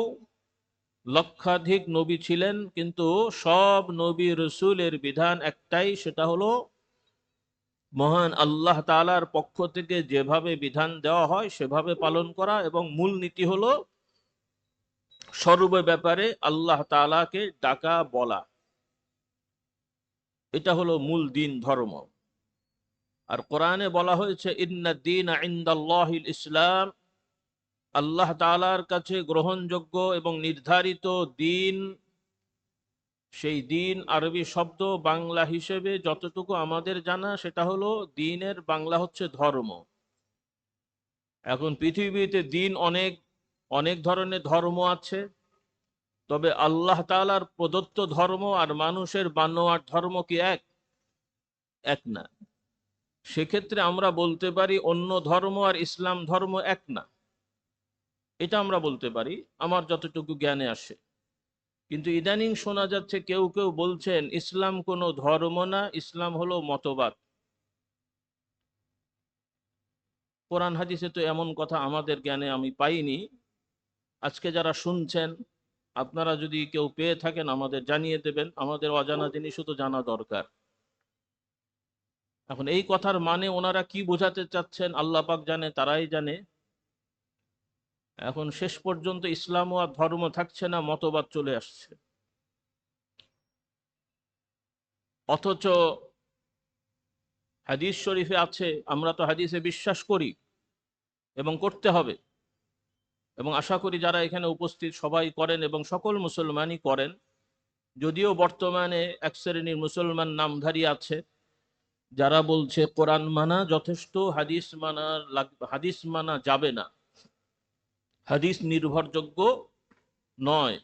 লক্ষাধিক নবী ছিলেন, কিন্তু সব নবী রাসূলের বিধান একটাই, সেটা হলো মহান আল্লাহ তাআলার পক্ষ থেকে যেভাবে বিধান দেওয়া হয় সেভাবে পালন করা, এবং মূল নীতি হলো সর্ব ব্যাপারে আল্লাহ তাআলাকে ডাকা বলা। এটা হলো মূল দিন, ধর্ম। আর কোরআনে বলা হয়েছে, ইন্নাদ দীনা ইনদাল্লাহিল ইসলাম, আল্লাহ তাআলার কাছে গ্রহণযোগ্য এবং নির্ধারিত দিন, সেই দিন আরবি শব্দ, বাংলা হিসেবে যতটুকু আমাদের জানা সেটা হলো, দিনের বাংলা হচ্ছে ধর্ম। এখন পৃথিবীতে দিন অনেক অনেক ধরনের ধর্ম আছে। তবে আল্লাহ তাআলার প্রদত্ত ধর্ম আর মানুষের বানোয়াট ধর্ম কি এক না। সেক্ষেত্রে আমরা বলতে পারি অন্য ধর্ম আর ইসলাম ধর্ম এক না, এটা আমরা বলতে পারি আমার যতটুকু জ্ঞানে আসে। কিন্তু ইদানিং শোনা যাচ্ছে কেউ কেউ বলছেন ইসলাম কোনো ধর্ম না, ইসলাম হলো মতবাদ। কোরআন হাদিসে তো এমন কথা আমাদের জ্ঞানে আমি পাইনি। আজকে যারা শুনছেন, আপনারা যদি কেউ পেয়ে থাকেন আমাদের জানিয়ে দেবেন, আমাদের অজানা জিনিসও তো জানা দরকার। এখন এই কথার মানে ওনারা কি বোঝাতে চাচ্ছেন আল্লাহ পাক জানে, তারাই জানে। এখন শেষ পর্যন্ত ইসলাম আর ধর্ম থাকছে না, মতবাদ চলে আসছে। অথচ হাদিস শরীফে আছে, আমরা তো হাদিসে বিশ্বাস করি এবং করতে হবে, এবং আশা করি যারা এখানে উপস্থিত সবাই করেন এবং সকল মুসলমানই করেন। যদিও বর্তমানে এক শ্রেণীর মুসলমান নামধারী আছে যারা বলছে কোরআন মানা যথেষ্ট, হাদিস মানা যাবে না, হাদিস নির্ভরযোগ্য নয়,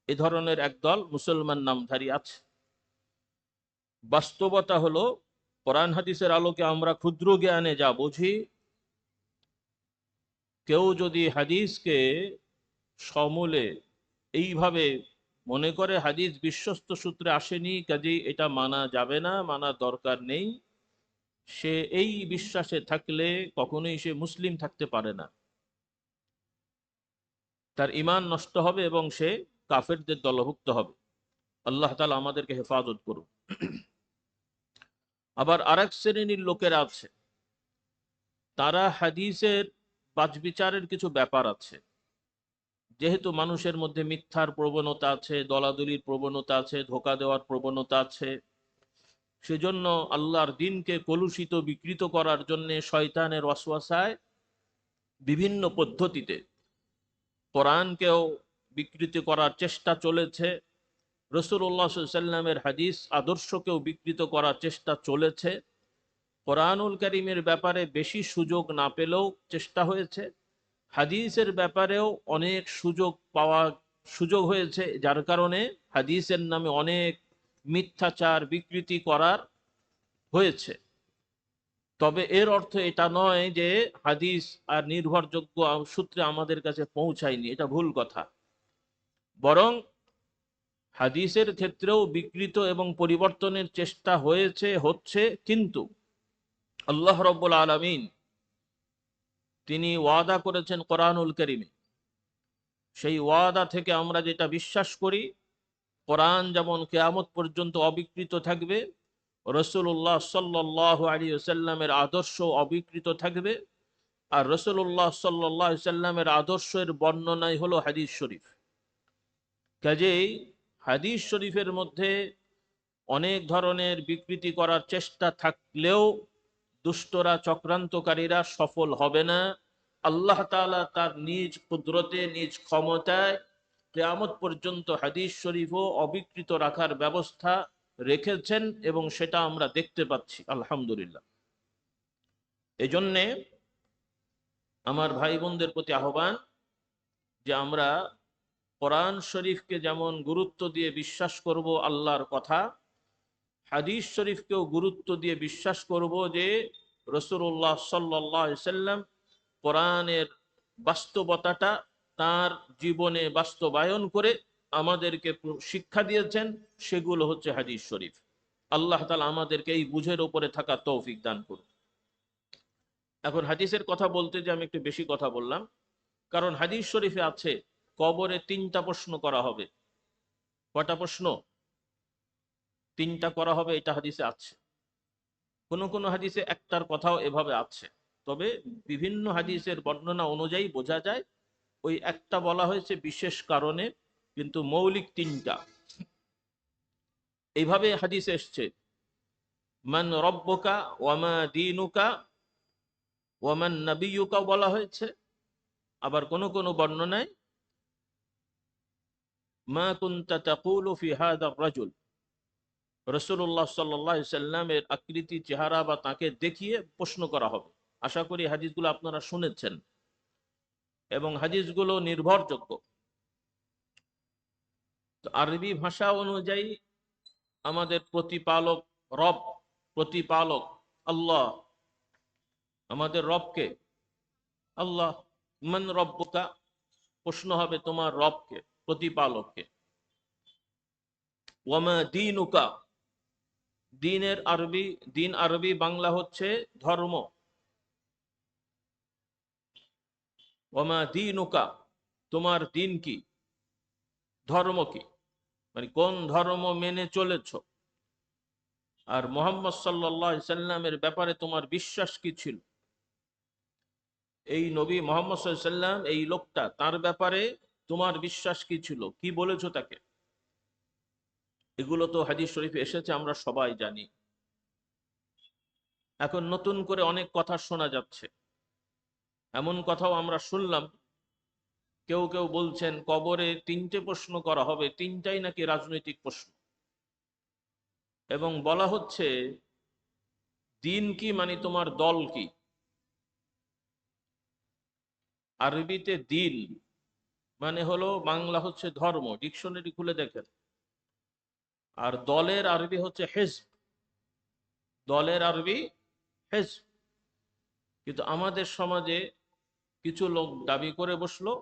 এ ধরনের একদল মুসলমান নামধারী আছে। বাস্তবতা হলো কোরআন হাদিসের আলোকে আমরা ক্ষুদ্র জ্ঞানে যা বুঝি, কেউ যদি হাদিসকে সমূলে এইভাবে মনে করে হাদিস বিশ্বস্ত সূত্রে আসেনি কাজেই এটা মানা যাবে না, মানা দরকার নেই, সে এই বিশ্বাসে থাকলে কখনোই সে মুসলিম থাকতে পারে না। তার ঈমান নষ্ট হবে এবং সে কাফেরদের দলভুক্ত হবে। আল্লাহ তাআলা আমাদেরকে হেফাজত করুন। আবার আরেক শ্রেণীর লোকেরা আছে, তারা হাদিসের বাছবিচারের কিছু ব্যাপার আছে। যেহেতু মানুষের মধ্যে মিথ্যার প্রবণতা আছে, দলাদলির প্রবণতা আছে, ধোঁকা দেওয়ার প্রবণতা আছে, সেজন্য আল্লাহর দ্বীনকে কলুষিত বিকৃত করার জন্য শয়তানের ওয়াসওয়াসায় বিভিন্ন পদ্ধতিতে কোরআনকেও বিকৃত করার চেষ্টা চলেছে, রাসূলুল্লাহ সাল্লাল্লাহু আলাইহি ওয়াসাল্লামের হাদিস আদর্শকেও বিকৃত করার চেষ্টা চলেছে। কোরআনুল কারীমের ব্যাপারে বেশি সুযোগ না পেলেও চেষ্টা হয়েছে, হাদিসের ব্যাপারেও অনেক সুযোগ হয়েছে, যার কারণে হাদিসের নামে অনেক মিথ্যাচার বিকৃতি করার হয়েছে। তবে এর অর্থ এটা নয় যে হাদিস আর নির্ভরযোগ্য সূত্রে আমাদের কাছে পৌঁছায়নি, এটা ভুল কথা। বরং হাদিসের ক্ষেত্রেও বিকৃত এবং পরিবর্তনের চেষ্টা হচ্ছে, কিন্তু আল্লাহ রাব্বুল আলামিন তিনি ওয়াদা করেছেন কোরআনুল কারীমে, সেই ওয়াদা থেকে আমরা যেটা বিশ্বাস করি, কোরআন যেমন কিয়ামত পর্যন্ত অবিকৃত থাকবে, রাসূলুল্লাহ সাল্লাল্লাহু আলাইহি ওয়াসাল্লামের আদর্শ অবিকৃত থাকবে। আর রাসূলুল্লাহ সাল্লাল্লাহু আলাইহি ওয়াসাল্লামের আদর্শের বর্ণনাই হলো হাদিস শরীফ। কাজেই হাদিস শরীফের মধ্যে অনেক ধরনের বিকৃতি করার চেষ্টা থাকলেও দুষ্টরা, চক্রান্তকারীরা সফল হবে না। আল্লাহ তাআলা তার নিজ কুদরতে, নিজ ক্ষমতায় কিয়ামত পর্যন্ত হাদিস শরীফও অবিকৃত রাখার ব্যবস্থা রেখেছেন এবং সেটা আমরা দেখতে পাচ্ছি আলহামদুলিল্লাহ। এজন্যে আমার ভাই বোনদের প্রতি আহ্বান যে আমরা কোরআন শরীফকে যেমন গুরুত্ব দিয়ে বিশ্বাস করব আল্লাহর কথা, হাদিস শরীফকেও গুরুত্ব দিয়ে বিশ্বাস করব যে রাসূলুল্লাহ সাল্লাল্লাহু আলাইহি ওয়াসাল্লাম কোরআনের বাস্তবতাটা তার জীবনে বাস্তবায়ন করে আমাদেরকে শিক্ষা দিয়েছেন, সেগুলো হচ্ছে হাদিস শরীফ। আল্লাহ তাআলা আমাদেরকে এই বুঝের উপরে থাকা তৌফিক দান করুন। এখন হাদিসের কথা বলতে যে আমি একটু বেশি কথা বললাম, কারণ হাদিস শরীফে আছে কবরে 3টা প্রশ্ন করা হবে। কয়টা প্রশ্ন? 3টা করা হবে, এটা হাদিসে আছে। কোন কোন হাদিসে একটার কথাও এভাবে আছে, তবে বিভিন্ন হাদিসের বর্ণনা অনুযায়ী বোঝা যায় ওই একটা বলা হয়েছে বিশেষ কারণে, কিন্তু মৌলিক 3টা। এইভাবে হাদিসে এসছে, মান রব্বুকা ওয়ামা দীনুকা ওয়ামান নাবিয়ুকা বলা হয়েছে। আবার কোন কোন বর্ণনায় মা কুনতা তাকুলু ফি হাযার রাজুল, রাসূলুল্লাহ সাল্লাল্লাহু আলাইহি সাল্লামের আকৃতি, চেহারা বা তাকে দেখিয়ে প্রশ্ন করা হবে। আশা করি হাদিসগুলো আপনারা শুনেছেন এবং হাদিসগুলো নির্ভরযোগ্য। তো আরবি ভাষা অনুযায়ী আমাদের প্রতিপালক রব, প্রতিপালক আল্লাহ। আমাদের রবকে আল্লাহ। মান রব্বুকা, প্রশ্ন হবে তোমার রবকে, প্রতিপালককে। ওয়ামা দীনুকা, দিনের আরবি, দিন আরবি বাংলা হচ্ছে ধর্ম। ওয়ামা দীনুকা, তোমার দিন কি, ধর্ম কি, মানে কোন ধর্ম মেনে চলেছ। আর মোহাম্মদ সাল্লাল্লাহু আলাইহি সাল্লামের ব্যাপারে তোমার বিশ্বাস কি ছিল। এই নবী মোহাম্মদ সাল্লাল্লাহু আলাইহি সাল্লাম, এই লোকটা, তার ব্যাপারে তোমার বিশ্বাস কি ছিল, কি বলেছো তাকে। এগুলো তো হাদিস শরীফে এসেছে, আমরা সবাই জানি। এখন নতুন করে অনেক কথা শোনা যাচ্ছে। এমন কথাও আমরা শুনলাম, কেউ কেউ বলছেন কবরে 3টে প্রশ্ন করা হবে, 3টাই নাকি রাজনৈতিক প্রশ্ন। এবং বলা হচ্ছে দিন কি, মানে তোমার দল কি। আরবিতে দিন মানে হলো, বাংলা হচ্ছে ধর্ম, ডিকশনারি খুলে দেখেন। আর দলের আরবি হচ্ছে হিজব, দলের আরবি হিজব। কিন্তু আমাদের সমাজে কিছু লোক দাবি করে বসলো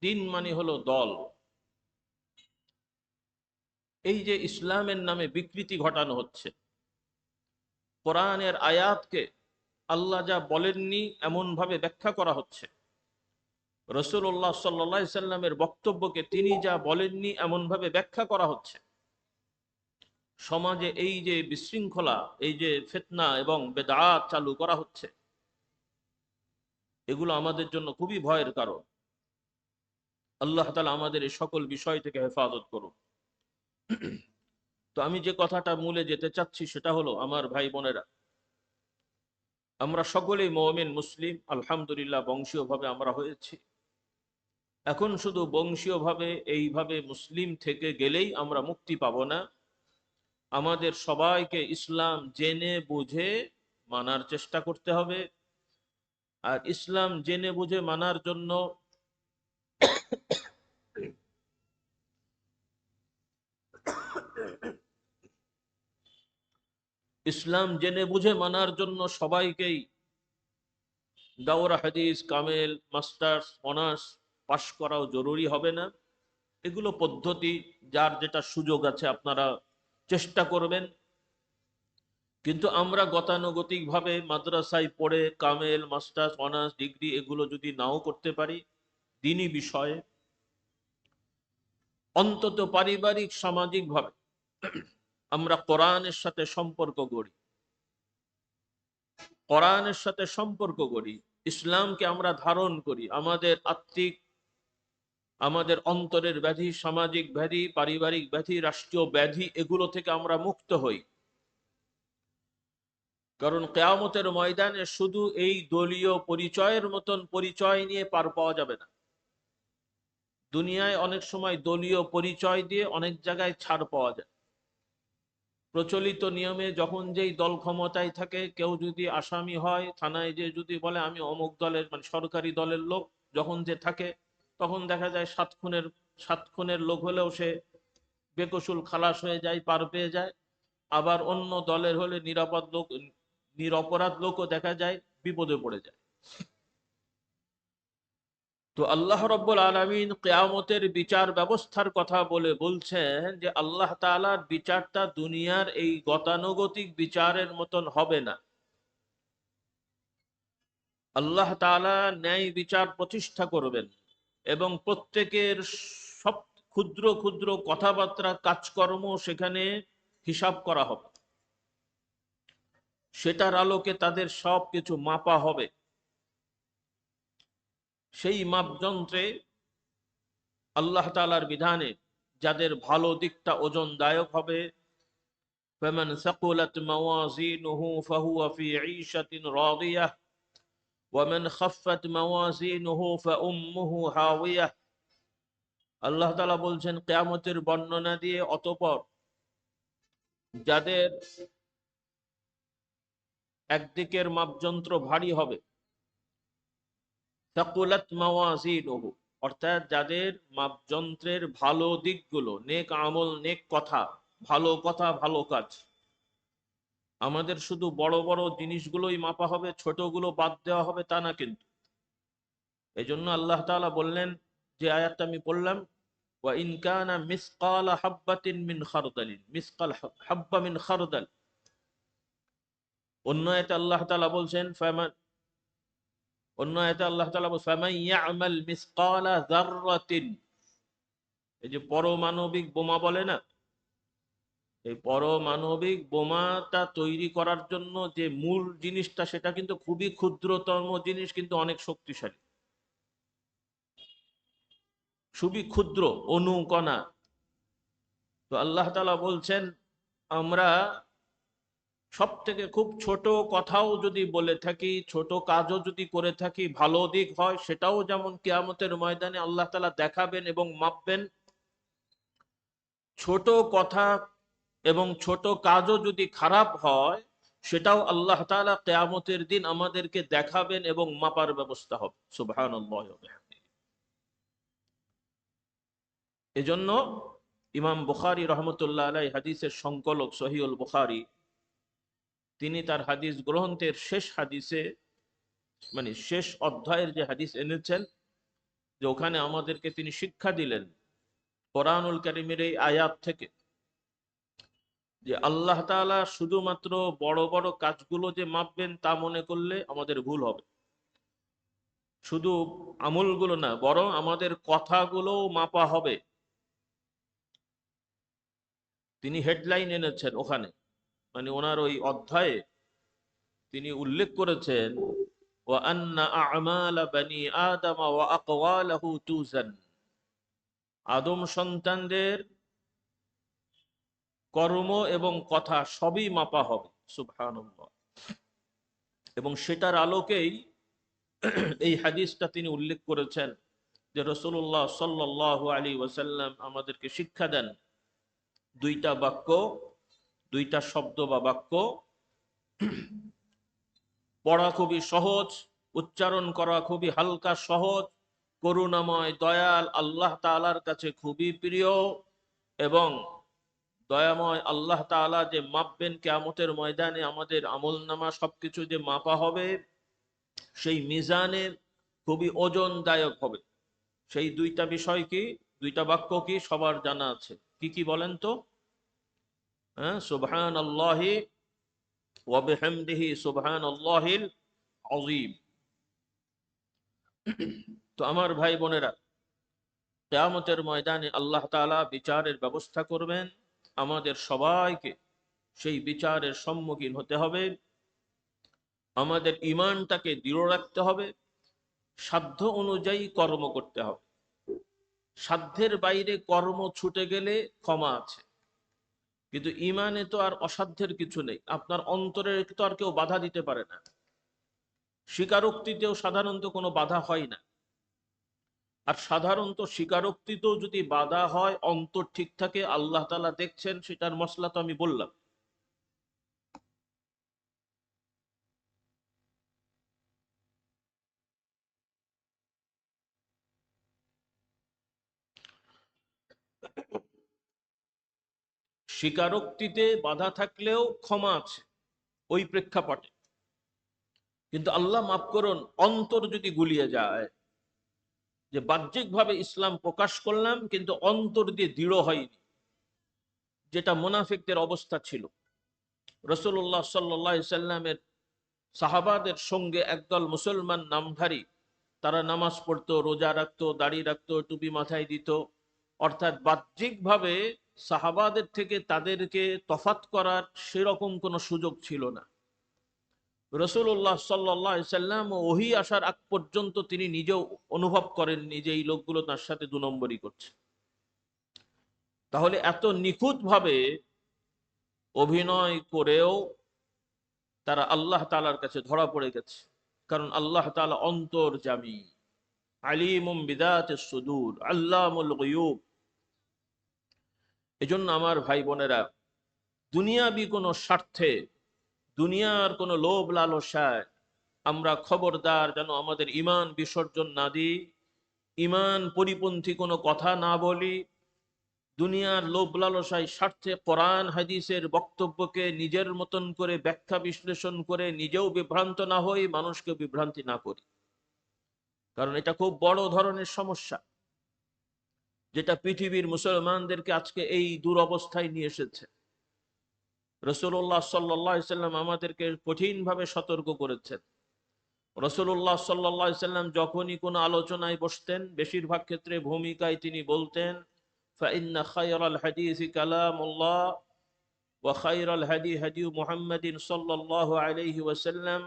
দিন মানে হলো দল। এই যে ইসলামের নামে বিকৃতি ঘটানো হচ্ছে, কোরআনের আয়াতকে আল্লাহ যা বলেননি এমন ভাবে ব্যাখ্যা করা হচ্ছে, রাসূলুল্লাহ সাল্লাল্লাহু আলাইহি সাল্লামের বক্তব্যকে তিনি যা বলেননি এমন ভাবে ব্যাখ্যা করা হচ্ছে। সমাজে এই যে বিশৃঙ্খলা, এই যে ফিতনা এবং বেদাত চালু করা হচ্ছে, এগুলো আমাদের জন্য খুবই ভয়ের কারণ। আল্লাহ তাআলা আমাদের এই সকল বিষয় থেকে হেফাজত করুন। তো আমি যে কথাটা মূলে যেতে চাচ্ছি সেটা হলো, আমার ভাই বোনেরা, আমরা সকলেই মুমিন মুসলিম, আলহামদুলিল্লাহ, বংশীয়ভাবে আমরা হয়েছি। এখন শুধু বংশীয়ভাবে এইভাবে মুসলিম থেকে গেলেই আমরা মুক্তি পাবো না। আমাদের সবাইকে ইসলাম জেনে বুঝে মানার চেষ্টা করতে হবে। আর ইসলাম জেনে বুঝে মানার জন্য ইসলাম জেনে বুঝে মানার জন্য সবাইকেই দাওরা হাদিস, কামেল, মাস্টার্স, অনার্স পাশ করাও জরুরি হবে না। এগুলো পদ্ধতি, যার যেটা সুযোগ আছে আপনারা চেষ্টা করবেন। কিন্তু আমরা গতানুগতিকভাবে মাদ্রাসায় পড়ে কামেল, মাস্টার্স, অনার্স, ডিগ্রি এগুলো যদি নাও করতে পারি দিনী বিষয়ে, অন্তত পারিবারিক সামাজিকভাবে আমরা কোরআনের সাথে সম্পর্ক গড়ি, কোরআনের সাথে সম্পর্ক গড়ি, ইসলামকে আমরা ধারণ করি। আমাদের আত্মিক, আমাদের অন্তরের ব্যাধি, সামাজিক ব্যাধি, পারিবারিক ব্যাধি, রাষ্ট্রীয় ব্যাধি, এগুলো থেকে আমরা মুক্ত হই। কারণ কিয়ামতের ময়দানে শুধু এই দলীয় পরিচয়ের মতন পরিচয় নিয়ে পার পাওয়া যাবে না। দুনিয়ায় অনেক সময় দলীয় পরিচয় দিয়ে অনেক জায়গায় ছাড় পাওয়া যায়। প্রচলিত নিয়মে যখন যেই দল ক্ষমতায় থাকে, কেউ যদি আসামি হয়, থানায় যে যদি বলে আমি অমুক দলের, মানে সরকারি দলের লোক, যখন যে থাকে, তখন দেখা যায় 7 খুনের লোক হলেও সে বেকসুর খালাস হয়ে যায়, পার পেয়ে যায়। আবার অন্য দলের হলে নিরাপদ লোক, নিরপরাধ লোকও দেখা যায় বিপদে পড়ে যায়। তো আল্লাহ রাব্বুল আলামিন কিয়ামতের বিচার ব্যবস্থার কথা বলে বলছেন যে আল্লাহ তাআলার বিচারটা দুনিয়ার এই গতানুগতিক বিচারের মতন হবে না। আল্লাহ তাআলা ন্যায় বিচার প্রতিষ্ঠা করবেন এবং প্রত্যেকের সব ক্ষুদ্র ক্ষুদ্র কথাবার্তা, কাজকর্ম সেখানে হিসাব করা হবে। সেটার আলোকে তাদের সব কিছু মাপা হবে। সেই মাপযন্ত্রে আল্লাহ তাআলার বিধানে যাদের ভালো দিকটা ওজনদায়ক হবে, فمن ثقلت موازينه فهو في عيشة راضية ومن خفت موازينه فأمه هاوية। আল্লাহ তাআলা বলছেন কিয়ামতের বর্ণনা দিয়ে, অতঃপর যাদের একদিকের মাপযন্ত্র ভারী হবে, থাকুলাত মাওয়াজিনুহু, অর্থাৎ যাদের মাপযন্ত্রের ভালো দিকগুলো, নেক আমল, নেক কথা, ভালো কথা, ভালো কাজ, আমাদের শুধু বড় বড় জিনিসগুলোই মাপা হবে, ছোটগুলো বাদ দেওয়া হবে তা না কিন্তু। এই জন্য আল্লাহ তাআলা বললেন, যে আয়াতটা আমি পড়লাম, ওয়া ইন কানা মিসকালা হাব্বাতিন মিন খারদালিন, মিসকাল হাব্বা মিন খারদাল। অন্য আয়াতে আল্লাহ তাআলা বলছেন ফামান ইয়ামাল মিসকালা যাররাতিন। এই যে পরমাণবিক বোমা বলে না, এই পরমাণবিক বোমাটা তৈরি করার জন্য যে মূল জিনিসটা, সেটা কিন্তু খুবই ক্ষুদ্রতম জিনিস, কিন্তু অনেক শক্তিশালী, খুবই ক্ষুদ্র অণুকণা। তো আল্লাহ তাআলা বলছেন, আমরা সব থেকে খুব ছোট কথাও যদি বলে থাকি, ছোট কাজও যদি করে থাকি, ভালো দিক হয়, সেটাও যেমন কিয়ামতের ময়দানে আল্লাহ তাআলা দেখাবেন এবং মাপবেন। ছোট কথা এবং ছোট কাজও যদি খারাপ হয়, সেটাও আল্লাহ তাআলা কিয়ামতের দিন আমাদেরকে দেখাবেন এবং মাপার ব্যবস্থা হবে। সুবহানাল্লাহ। এজন্য ইমাম বুখারী রহমতুল্লাহ আলাইহি হাদিসের সংকলক সহিহুল বুখারী, তিনি তার হাদিস গ্রন্থের শেষ হাদিসে, মানে শেষ অধ্যায়ের যে হাদিস এনেছেন, যে ওখানে আমাদেরকে তিনি শিক্ষা দিলেন কোরআনুল কারীমের এই আয়াত থেকে, যে আল্লাহ তাআলা শুধুমাত্র বড় বড় কাজগুলো যে মাপবেন তা মনে করলে আমাদের ভুল হবে। শুধু আমলগুলো না, বরং আমাদের কথাগুলো মাপা হবে। তিনি হেডলাইন এনেছেন ওখানে, মানে ওনার ওই অধ্যায়ে তিনি উল্লেখ করেছেন, ওয়া আন্না আ'মালা বানি আদম ওয়া আকওয়ালাহু তুজান। আদম সন্তানদের কর্ম এবং কথা সবই মাপা হবে। সুবহানাল্লাহ। এবং সেটার আলোকেই এই হাদিসটা তিনি উল্লেখ করেছেন, যে রাসূলুল্লাহ সাল্লাল্লাহু আলাইহি ওয়াসাল্লাম আমাদেরকে শিক্ষা দেন দুইটা বাক্য, দুইটা শব্দ বা বাক্য, পড়া খুবই সহজ, উচ্চারণ করা খুবই হালকা সহজ, করুণাময় দয়াল, আল্লাহ তাআলার কাছে খুবই প্রিয়, এবং দয়াময় আল্লাহ তাআলা যে মাপবেন কিয়ামতের ময়দানে, আমাদের আমলনামা সবকিছু যে মাপা হবে, সেই মিজানে খুবই ওজনদায়ক হবে। সেই দুইটা বিষয় কি, দুইটা বাক্য কি, সবার জানা আছে। কি কি বলেন তো? হ্যাঁ, সুবহানাল্লাহি ওয়া বিহামদিহি সুবহানাল্লাহিল আযীম। তো আমার ভাই বোনেরা, কিয়ামতের ময়দানে আল্লাহ তাআলা বিচারের ব্যবস্থা করবেন, আমাদের সবাইকে সেই বিচারের সম্মুখীন হতে হবে। আমাদের ঈমানটাকে দৃঢ় রাখতে হবে, সাধ্য অনুযায়ী কর্ম করতে হবে। সাধ্যের বাইরে কর্ম ছুটে গেলে ক্ষমা আছে, কিন্তু ঈমানে তো আর অসাধ্যের কিছু নেই। আপনার অন্তরের তো আর কেউ বাধা দিতে পারে না। স্বীকারোক্তিতেও সাধারণত কোনো বাধা হয় না। আর সাধারণত স্বীকারোক্তিতেও যদি বাধা হয়, অন্তর ঠিক থাকে, আল্লাহ তাআলা দেখছেন, সেটার মসলা তো আমি বললাম। স্বীকারোক্তিতে বাধা থাকলেও ক্ষমা আছে ওই প্রেক্ষাপটে, কিন্তু আল্লাহ মাফ করুন, অন্তর যদি গুলিয়ে যায়, যে বাহ্যিকভাবে ইসলাম প্রকাশ করলাম কিন্তু অন্তর দিয়ে দৃঢ় হয়নি, যেটা মুনাফিকদের অবস্থা ছিল। রাসূলুল্লাহ সাল্লাল্লাহু আলাইহি সাল্লামের সাহাবাদের সঙ্গে একদল মুসলমান নামধারী, তারা নামাজ পড়তো, রোজা রাখতো, দাড়ি রাখতো, টুপি মাথায় দিত, অর্থাৎ বাহ্যিকভাবে সাহাবাদের থেকে তাদেরকে তফাত করার সেরকম কোনো সুযোগ ছিল না। রাসূলুল্লাহ সাল্লাল্লাহু আলাইহি সাল্লাম ওহী আসার আগ পর্যন্ত তিনি নিজেও অনুভব করেননি যে এই লোকগুলো তার সাথে দু নম্বরই করছে। তাহলে এত নিখুঁতভাবে অভিনয় করেও তারা আল্লাহ তাআলার কাছে ধরা পড়ে গেছে, কারণ আল্লাহ তাআলা অন্তর্যামী, আলিমুম বিযাতিস সুদূর, আল্লামুল গুয়ুব। এজন্য আমার ভাই বোনেরা, দুনিয়াবি কোনো স্বার্থে, দুনিয়ার কোনো লোভ লালসায় আমরা খবরদার যেন আমাদের ঈমান বিসর্জন না দিই। ইমান পরিপন্থী কোনো কথা না বলি, দুনিয়ার লোভ লালসায় স্বার্থে কোরআন হাদিসের বক্তব্যকে নিজের মতন করে ব্যাখ্যা বিশ্লেষণ করে নিজেও বিভ্রান্ত না হই, মানুষকে বিভ্রান্তি না করি। কারণ এটা খুব বড় ধরনের সমস্যা, যেটা পৃথিবীর মুসলমানদেরকে আজকে এই দুরবস্থায় নিয়ে এসেছে। রাসূলুল্লাহ সাল্লাল্লাহু আলাইহি সাল্লাম আমাদেরকে কঠিনভাবে সতর্ক করেছেন। রাসূলুল্লাহ সাল্লাল্লাহু আলাইহি সাল্লাম যখনই কোনো আলোচনায় বসতেন, বেশিরভাগ ক্ষেত্রে ভূমিকায় তিনি বলতেন, ফাইন্না খায়রাল হাদিসি কালামুল্লাহ ওয়া খায়রাল হাদি হাদি মুহাম্মাদিন সাল্লাল্লাহু আলাইহি ওয়াসাল্লাম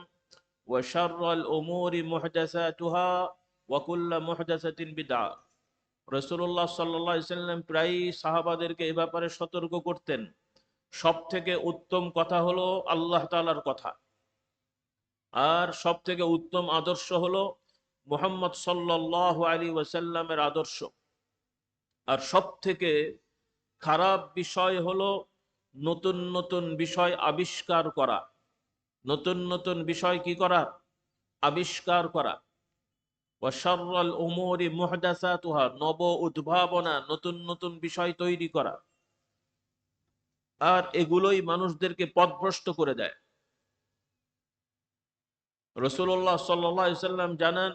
ওয়া শাররাল উমুরি মুহদাসাতুহা ওয়া কুল্লু মুহদাসাতিন বিদআহ। রাসূলুল্লাহ সাল্লাল্লাহু আলাইহি সাল্লাম প্রায়ই সাহাবাদেরকে এ ব্যাপারে সতর্ক করতেন, সব থেকে উত্তম কথা হলো আল্লাহ তাআলার কথা, আর সব থেকে উত্তম আদর্শ হলো মুহাম্মদ সাল্লাল্লাহু আলাইহি ওয়াসাল্লামের আদর্শ, আর সব থেকে খারাপ বিষয় হলো নতুন নতুন বিষয় আবিষ্কার করা। নতুন নতুন বিষয় কি করা? আবিষ্কার করা। ওয়া শাররাল উমুরি মুহদাসাতুহা, নব উদ্ভাবনা, নতুন নতুন বিষয় তৈরি করা। আর এগুলোই মানুষদেরকে পথভ্রষ্ট করে দেয়। রাসূলুল্লাহ সাল্লাল্লাহু আলাইহি সাল্লাম জানান,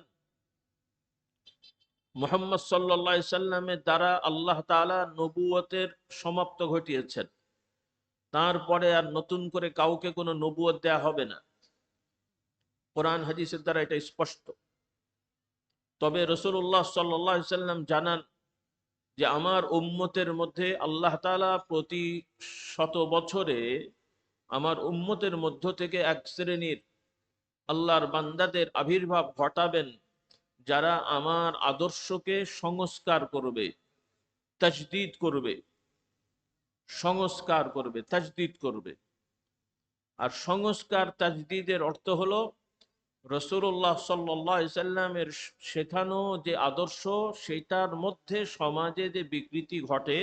মুহাম্মদ সাল্লাল্লাহু আলাইহি সাল্লামের দ্বারা আল্লাহ তাআলা নবুয়তের সমাপ্ত ঘটিয়েছেন। তারপরে আর নতুন করে কাউকে কোনো নবুয়ত দেয়া হবে না। কোরআন হাদিসের দ্বারা এটা স্পষ্ট। তবে রাসূলুল্লাহ সাল্লাল্লাহু আলাইহি সাল্লাম জানান যে আমার উম্মতের মধ্যে আল্লাহ তাআলা প্রতি 100 বছরে আমার উম্মতের মধ্য থেকে এক শ্রেণীর আল্লাহর বান্দাদের আবির্ভাব ঘটাবেন, যারা আমার আদর্শকে সংস্কার করবে, তাজদীদ করবে, সংস্কার করবে, তাজদীদ করবে। আর সংস্কার তাজদীদের অর্থ হলো রাসূলুল্লাহ সাল্লাল্লাহু আলাইহি সাল্লামের শেখানো যে আদর্শ, সেটার মধ্যে সমাজে যে বিকৃতি ঘটে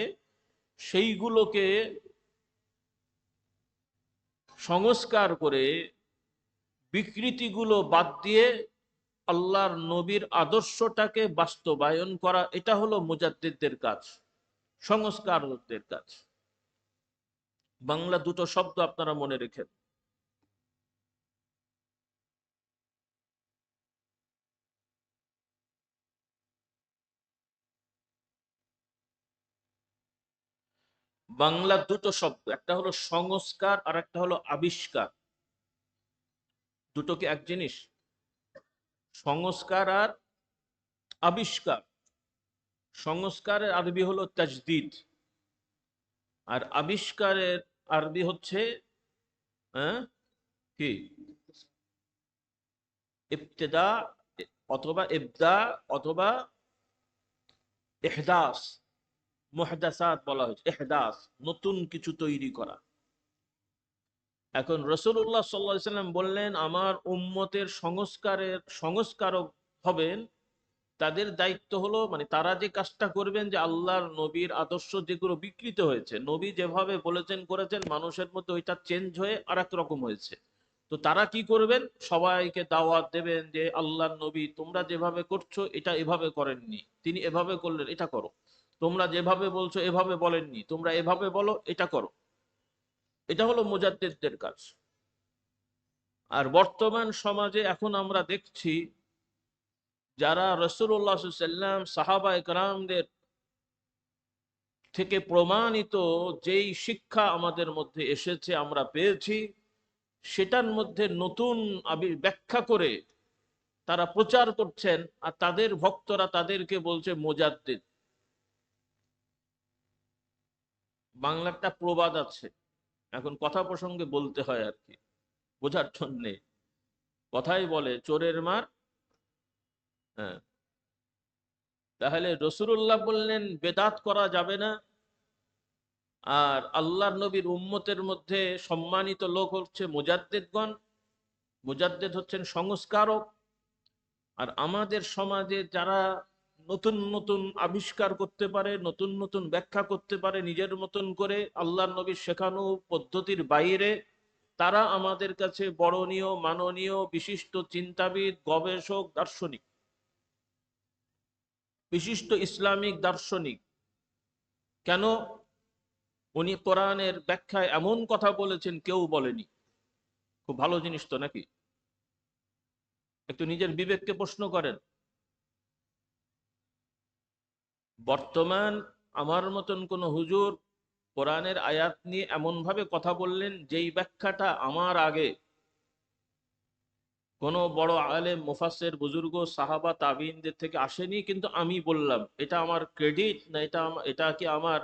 সেইগুলোকে সংস্কার করে বিকৃতিগুলো বাদ দিয়ে আল্লাহর নবীর আদর্শটাকে বাস্তবায়ন করা, এটা হলো মুজাদ্দিদদের কাজ, সংস্কারকদের কাজ। বাংলা দুটো শব্দ আপনারা মনে রেখেন। বাংলা দুটো শব্দ, একটা হলো সংস্কার আর একটা হলো আবিষ্কার। দুটো কি এক জিনিস? সংস্কার আর আবিষ্কার। সংস্কারের আরবি হলো তাজদীদ, আর আবিষ্কারের আরবি হচ্ছে কি ইবতিদা, অথবা ইবদা, অথবা ইহদাস। মুহদাসাত বলা হয়েছে, ইহদাস, নতুন কিছু তৈরি করা। এখন রাসূলুল্লাহ সাল্লাল্লাহু আলাইহি সাল্লাম বললেন, আমার উম্মতের সংস্কারক হবেন, তাদের দায়িত্ব হলো, মানে তারা যে কাজটা করবেন, যে আল্লাহর নবীর আদর্শ যেগুলো বিকৃত হয়েছে, নবী যেভাবে বলেছেন করেছেন, মানুষের মধ্যে ওইটা চেঞ্জ হয়ে আর এক রকম হয়েছে। তো তারা কি করবেন? সবাইকে দাওয়াত দেবেন যে আল্লাহর নবী তোমরা যেভাবে করছো এটা এভাবে করেননি, তিনি এভাবে করলেন, এটা করো। তোমরা যেভাবে বলছো এভাবে বলেননি, তোমরা এভাবে বলো, এটা করো। এটা হলো মুজাদ্দিদদের কাজ। আর বর্তমান সমাজে এখন আমরা দেখছি, যারা রাসূলুল্লাহ সাল্লাল্লাহু আলাইহি ওয়াসাল্লাম সাহাবায়ে কেরামদের থেকে প্রমাণিত যেই শিক্ষা আমাদের মধ্যে এসেছে, আমরা পেয়েছি, সেটার মধ্যে নতুন ব্যাখ্যা করে তারা প্রচার করছেন, আর তাদের ভক্তরা তাদেরকে বলছে মুজাদ্দিদ। বাংলা একটা প্রবাদ আছে, এখন কথা প্রসঙ্গে বলতে হয় আর কি, বোঝার জন্যে। কথাই বলে চোরের মার। হ্যাঁ, তাহলে রাসূলুল্লাহ বললেন বেদাত করা যাবে না, আর আল্লাহর নবীর উম্মতের মধ্যে সম্মানিত লোক হচ্ছে মুজাদ্দিদগণ। মুজাদ্দিদ হচ্ছেন সংস্কারক। আর আমাদের সমাজে যারা নতুন নতুন আবিষ্কার করতে পারে, নতুন নতুন ব্যাখ্যা করতে পারে নিজের মতন করে আল্লাহর নবীর শেখানো পদ্ধতির বাইরে, তারা আমাদের কাছে বরণীয়, মাননীয়, বিশিষ্ট চিন্তাবিদ, গবেষক, দার্শনিক। বিশিষ্ট ইসলামিক দার্শনিক, কেন উনি কোরআনের ব্যাখ্যায় এমন কথা বলেছেন কেউ বলেনি? খুব ভালো জিনিস তো নাকি? একটু নিজের বিবেককে প্রশ্ন করেন। বর্তমান আমার মতন কোন হুজুর কোরআনের আয়াত নিয়ে এমন ভাবে কথা বললেন যেই ব্যাখ্যাটা আমার আগে কোন বড় আলেম, মুফাসসির, বুজুর্গ, সাহাবা, তাবিঈনদের থেকে আসেনি, কিন্তু আমি বললাম। এটা আমার ক্রেডিট না এটা কি আমার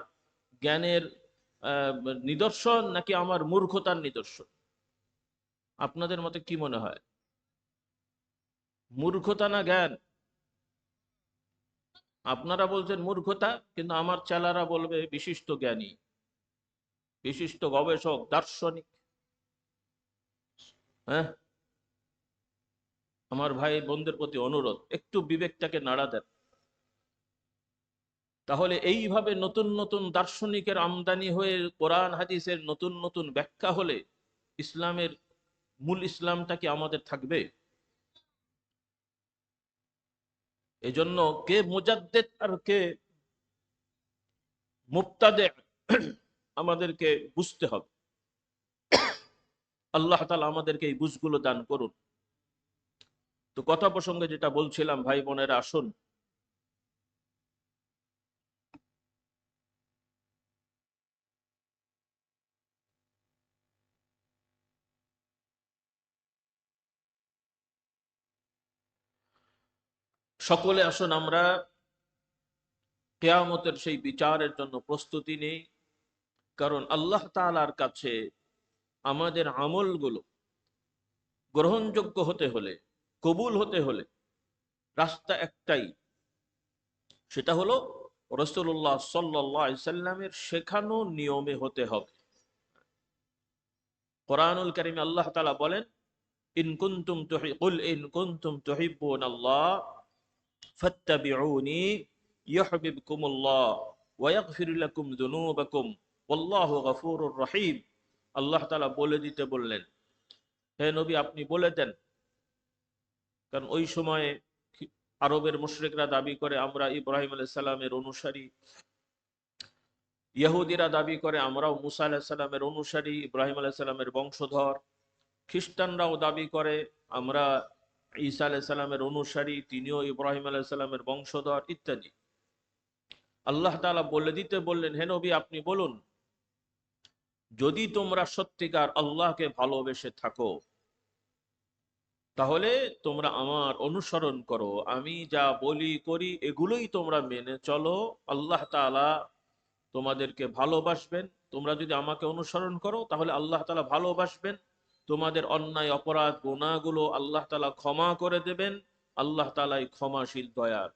জ্ঞানের আহ, নিদর্শন নাকি আমার মূর্খতার নিদর্শন? আপনাদের মতে কি মনে হয়, মূর্খতা না জ্ঞান? আপনারা বলছেন মূর্খতা, কিন্তু আমার চেলারা বলবে বিশিষ্ট জ্ঞানী, বিশিষ্ট গবেষক, দার্শনিক। হ্যাঁ, আমার ভাই বোনদের প্রতি অনুরোধ, একটু বিবেকটাকে নাড়া দেন। তাহলে এইভাবে নতুন নতুন দার্শনিকের আমদানি হয়ে কোরআন হাদিসের নতুন নতুন ব্যাখ্যা হলে ইসলামের মূল ইসলামটা কি আমাদের থাকবে? এজন্য কে মুজাদ্দেদ আর কে মুবতাদে আমাদেরকে বুঝতে হবে। আল্লাহ তাআলা আমাদেরকে এই বুঝগুলো দান করুন। তো কথা প্রসঙ্গে যেটা বলছিলাম, ভাই বোনেরা, আসুন সকলে, আসুন আমরা কিয়ামতের সেই বিচারের জন্য প্রস্তুতি নেই। কারণ আল্লাহ তাআলার কাছে আমাদের আমলগুলো গ্রহণযোগ্য হতে হলে, কবুল হতে হলে রাস্তা একটাই, সেটা হলো রাসূলুল্লাহ সাল্লাল্লাহু আলাইহি সাল্লামের শেখানো নিয়মে হতে হবে। কোরআনুল কারীমে আল্লাহ তাআলা বলেন, ইন কুনতুম তুহিব্বুনাল্লাহ ফাত্তাবিউনি ইউহিব্বুকুমুল্লাহ ওয়া ইয়াগফির লাকুম যুনুবাকুম ওয়াল্লাহু গফুরুর রহিম। আল্লাহ তাআলা বলে দিতে বললেন, হে নবী আপনি বলে দেন। কারণ ওই সময়ে আরবের মুশরিকরা দাবি করে আমরা ইব্রাহিম আলাইহিস সালামের অনুসারী, ইহুদিরা দাবি করে আমরাও মুসা আলাইহিস সালামের অনুসারী, ইব্রাহিম আলাইহিস সালামের বংশধর। খ্রিস্টানরাও দাবি করে আমরা ঈসা আলাইহিস সালামের অনুসারী, তিনিও ইব্রাহিম আলাইহিস সালামের বংশধর, ইত্যাদি। আল্লাহ তাআলা বলে দিতে বললেন, হে নবী আপনি বলুন, যদি তোমরা সত্যিকার আল্লাহকে ভালোবেসে থাকো তাহলে তোমরা আমার অনুসরণ করো, আমি যা বলি করি এগুলোই তোমরা মেনে চলো। আল্লাহ তাআলা তোমাদেরকে ভালোবাসবেন। তোমরা যদি আমাকে অনুসরণ করো তাহলে আল্লাহ তাআলা ভালোবাসবেন, তোমাদের অন্যায় অপরাধ গুনাহগুলো আল্লাহ তাআলা ক্ষমা করে দেবেন। আল্লাহ তাআলাই ক্ষমাশীল, দয়ার।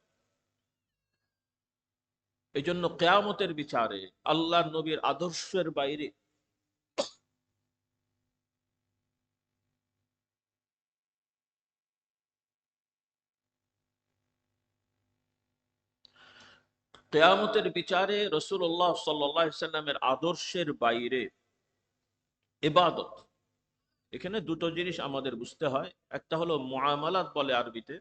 এই জন্য কিয়ামতের বিচারে আল্লাহর নবীর আদর্শের বাইরে কিয়ামতের বিচারে রাসূলুল্লাহ সাল্লাল্লাহু আলাইহি সাল্লামের আদর্শের বাইরে ইবাদত, এখানে দুটো জিনিস আমাদের বুঝতে হয়। একটা হলো মুআমালাত বলে আরবিতে,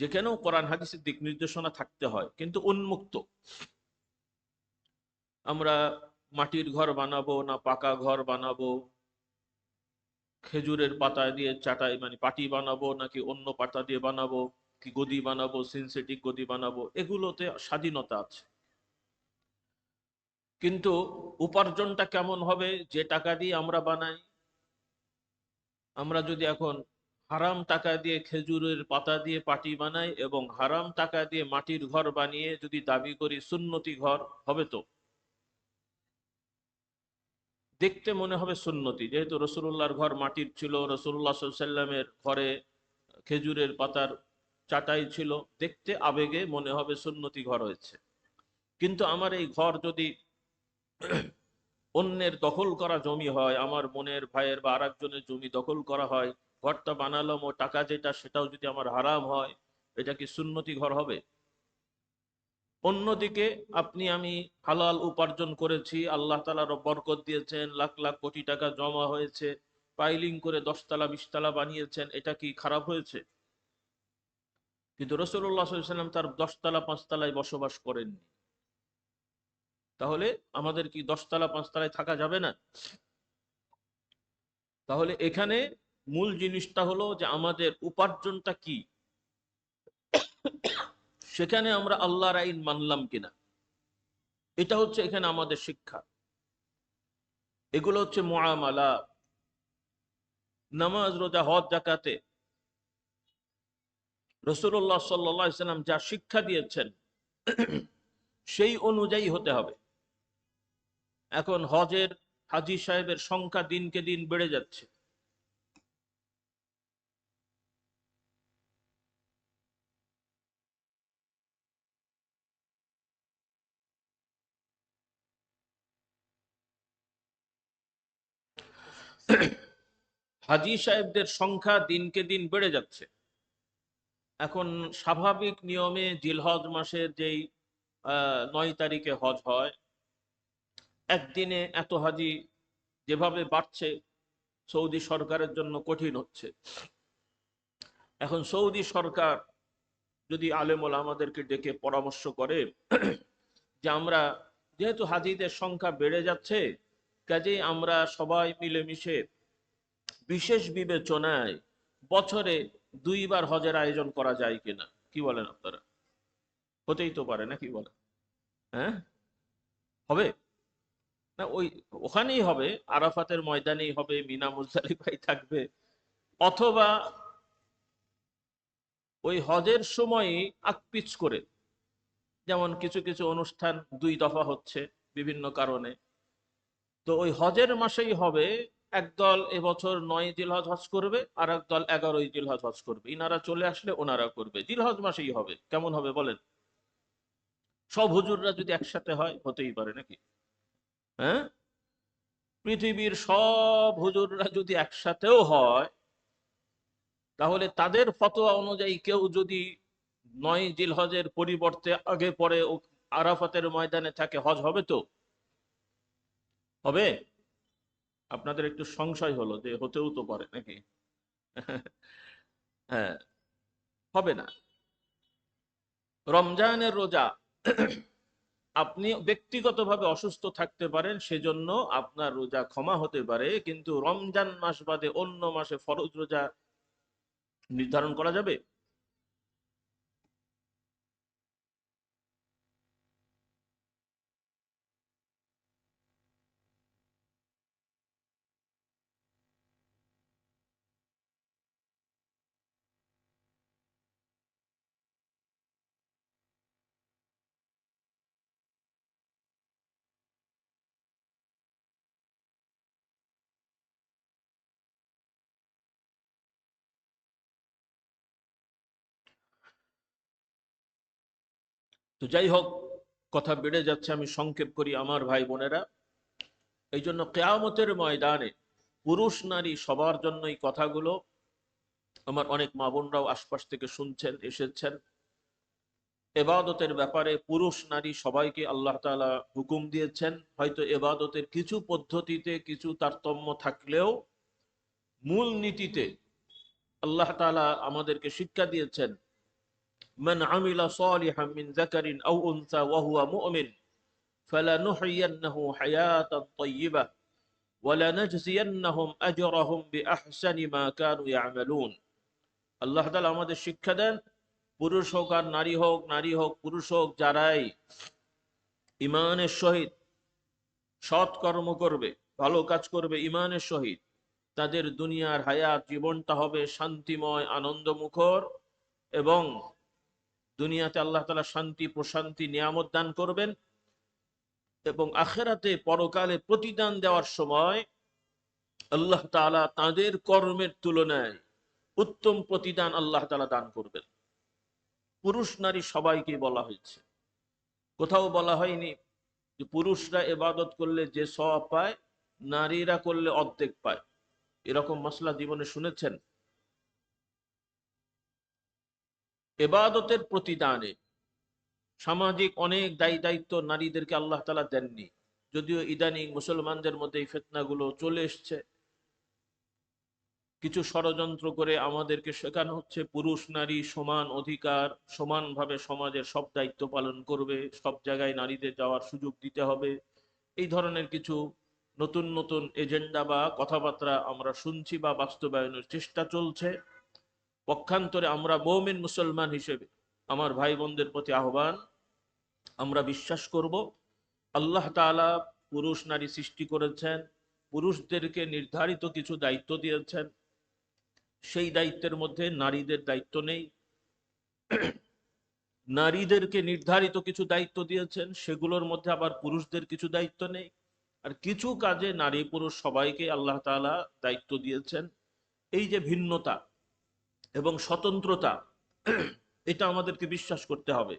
যেখানেও কোরআন হাদিসের দিক নির্দেশনা থাকতে হয় কিন্তু উন্মুক্ত। আমরা মাটির ঘর বানাবো না পাকা ঘর বানাবো, খেজুরের পাতা দিয়ে চাটাই মানে পাটি বানাবো নাকি অন্য পাতা দিয়ে বানাবো, কি গদি বানাবো, সিনথেটিক গদি বানাবো, এগুলোতে স্বাধীনতা আছে। কিন্তু উপার্জনটা কেমন হবে? যে টাকা দিয়ে আমরা বানাই, আমরা যদি এখন হারাম টাকা দিয়ে খেজুরের পাতা দিয়ে পাটি বানাই এবং হারাম টাকা দিয়ে মাটির ঘর বানিয়ে যদি দাবি করি সুন্নতি ঘর, হবে তো? দেখতে মনে হবে সুন্নতি, যেহেতু রসুল্লাহর ঘর মাটির ছিল, রসুল্লাহ সাল্লামের ঘরে খেজুরের পাতার চাটাই ছিল, দেখতে আবেগে মনে হবে সুন্নতি ঘর হয়েছে। কিন্তু আমার এই ঘর যদি অন্যের দখল করা জমি হয়, আমার বোনের, ভাইয়ের বা আরেকজনের জমি দখল করা হয়, ঘরটা বানালাম ও টাকা যেটা সেটাও যদি আমার হারাম হয়, এটা কি সুন্নতি ঘর হবে? অন্যদিকে আপনি আমি হালাল উপার্জন করেছি, আল্লাহ তাআলা বরকত দিয়েছেন, লাখ লাখ কোটি টাকা জমা হয়েছে, পাইলিং করে 10 তলা 20 তলা বানিয়েছেন, এটা কি খারাপ হয়েছে? কিন্তু রাসূলুল্লাহ সাল্লাল্লাহু আলাইহি ওয়াসাল্লাম তার 10 তলা 5 তলায় বসবাস করেননি। তাহলে আমাদের কি 10 তলা 5 তলায় থাকা যাবে না? তাহলে এখানে মূল জিনিসটা হলো যে আমাদের উপার্জনটা কি, সেখানে আমরা আল্লাহর আইন মানলাম কিনা, এটা হচ্ছে এখানে আমাদের শিক্ষা। এগুলো হচ্ছে মুআমালা, নামাজ রোজা হজ যাকাতে রাসূলুল্লাহ সাল্লাল্লাহু আলাইহি ওয়াসাল্লাম যা শিক্ষা দিয়েছেন সেই অনুযায়ী হতে হবে। এখন হজের হাজী সাহেবের সংখ্যা দিনকে দিন বেড়ে যাচ্ছে। হাজী সাহেবদের সংখ্যা দিনকে দিন বেড়ে যাচ্ছে। এখন স্বাভাবিক নিয়মে জিলহজ মাসের যেই 9 তারিখে হজ হয়, একদিনে এত হাজী যেভাবে বাড়ছে, সৌদি সরকারের জন্য কঠিন হচ্ছে। এখন সৌদি সরকার যদি আলেম ওলামাদেরকে ডেকে পরামর্শ করে যে আমরা, যেহেতু হাজীদের সংখ্যা বেড়ে যাচ্ছে, কাজেই আমরা সবাই মিলেমিশে বিশেষ বিবেচনায় বছরে 2বার হজের আয়োজন করা যায় কিনা, কি বলেন আপনারা? হতেই তো পারে, না কি বলেন? হ্যাঁ, হবে না? ওখানেই হবে, আরাফাতের ময়দানেই হবে, মিনা মুজদালিফায় থাকবে, অথবা ওই হজের সময়ই আকপিচ করে, যেমন কিছু কিছু অনুষ্ঠান 2 দফা হচ্ছে বিভিন্ন কারণে, তো ওই হজের মাসেই হবে। একদল এবছর 9 জিলহজ হজ করবে, আর একদল 11ই জিলহজ হজ করবে। ইনারা চলে আসলে ওনারা করবে, জিলহজ মাসেই হবে। কেমন হবে বলেন? সব হুজুররা যদি একসাথে হয়, হতেই পারে নাকি? হ্যাঁ, পৃথিবীর সব হুজুররা যদি একসাথেও হয়, তাহলে তাদের ফতোয়া অনুযায়ী কেউ যদি 9 জিলহজের পরিবর্তে আগে পরে আরাফাতের ময়দানে থাকে, হজ হবে তো? হবে? আপনাদের একটু সংশয় হলো যে হতেও তো পারে নাকি? হ্যাঁ, হবে না। রমজানের রোজা, আপনি ব্যক্তিগতভাবে অসুস্থ থাকতে পারেন, সেজন্য আপনার রোজা ক্ষমা হতে পারে, কিন্তু রমজান মাস বাদে অন্য মাসে ফরজ রোজা নির্ধারণ করা যাবে? তো যাই হোক, কথা বেড়ে যাচ্ছে, আমি সংক্ষেপ করি আমার ভাই বোনেরা। এই জন্য কেয়ামতের ময়দানে পুরুষ নারী সবার জন্য এই কথাগুলো, আমার অনেক মা বোনরাও আশপাশ থেকে শুনছেন, এসেছেন। এবাদতের ব্যাপারে পুরুষ নারী সবাইকে আল্লাহ তাআলা হুকুম দিয়েছেন। হয়তো এবাদতের কিছু পদ্ধতিতে কিছু তারতম্য থাকলেও মূল নীতিতে আল্লাহ তাআলা আমাদেরকে শিক্ষা দিয়েছেন, মান আমিলা সালিহাম মিন যাকারিন আও উনসা ওয়া হুয়া মুমিন ফালানুহয়িয়ান্নাহু হায়াতান তাইয়্যিবাহ ওয়া লানাজজিয়ান্নাহুম আজরাহুম বিআহসানি মা কানু ইয়ামালুন। আল্লাহ তাআলা আমাদের শিক্ষা দেন, পুরুষ হোক আর নারী হোক, নারী হোক পুরুষ হোক, যারাই ইমানের সহিত সৎ কর্ম করবে, ভালো কাজ করবে ইমানের সহিত, তাদের দুনিয়ার হায়াত জীবনটা হবে শান্তিময়, আনন্দমুখর, এবং দুনিয়াতে আল্লাহ তাআলা শান্তি প্রশান্তি নিয়ামত দান করবেন, এবং আখেরাতে পরকালে প্রতিদান দেওয়ার সময় আল্লাহ তাআলা তাদের কর্মের তুলনায় উত্তম প্রতিদান আল্লাহ তাআলা দান করবেন। পুরুষ নারী সবাইকে বলা হয়েছে, কোথাও বলা হয়নি যে পুরুষরা ইবাদত করলে যে সওয়াব পায়, নারীরা করলে অর্ধেক পায়। এরকম মাসলা জীবনে শুনেছেন? ইবাদতের প্রতিদানে সামাজিক অনেক দায়ী দায়িত্ব নারীদেরকে আল্লাহ তাআলা দেননি, যদিও ইদানিং মুসলমানদের মধ্যে এই ফিতনাগুলো চলে এসছে। কিছু ষড়যন্ত্র করে আমাদেরকে শেখানো হচ্ছে পুরুষ নারী সমান অধিকার, সমানভাবে সমাজের সব দায়িত্ব পালন করবে, সব জায়গায় নারীদের যাওয়ার সুযোগ দিতে হবে। এই ধরনের কিছু নতুন নতুন এজেন্ডা বা কথাবার্তা আমরা শুনছি বা বাস্তবায়নের চেষ্টা চলছে। পক্ষান্তরে আমরা মুমিন মুসলমান হিসেবে আমার ভাই বোনদের প্রতি আহ্বান, আমরা বিশ্বাস করব আল্লাহ তাআলা পুরুষ নারী সৃষ্টি করেছেন, পুরুষদেরকে নির্ধারিত কিছু দায়িত্ব দিয়েছেন, সেই দায়িত্বের মধ্যে নারীদের দায়িত্ব নেই। নারীদেরকে নির্ধারিত কিছু দায়িত্ব দিয়েছেন, সেগুলোর মধ্যে আবার পুরুষদের কিছু দায়িত্ব নেই। আর কিছু কাজে নারী পুরুষ সবাইকে আল্লাহ তাআলা দায়িত্ব দিয়েছেন। এই যে ভিন্নতা এবং স্বতন্ত্রতা, এটা আমাদেরকে বিশ্বাস করতে হবে।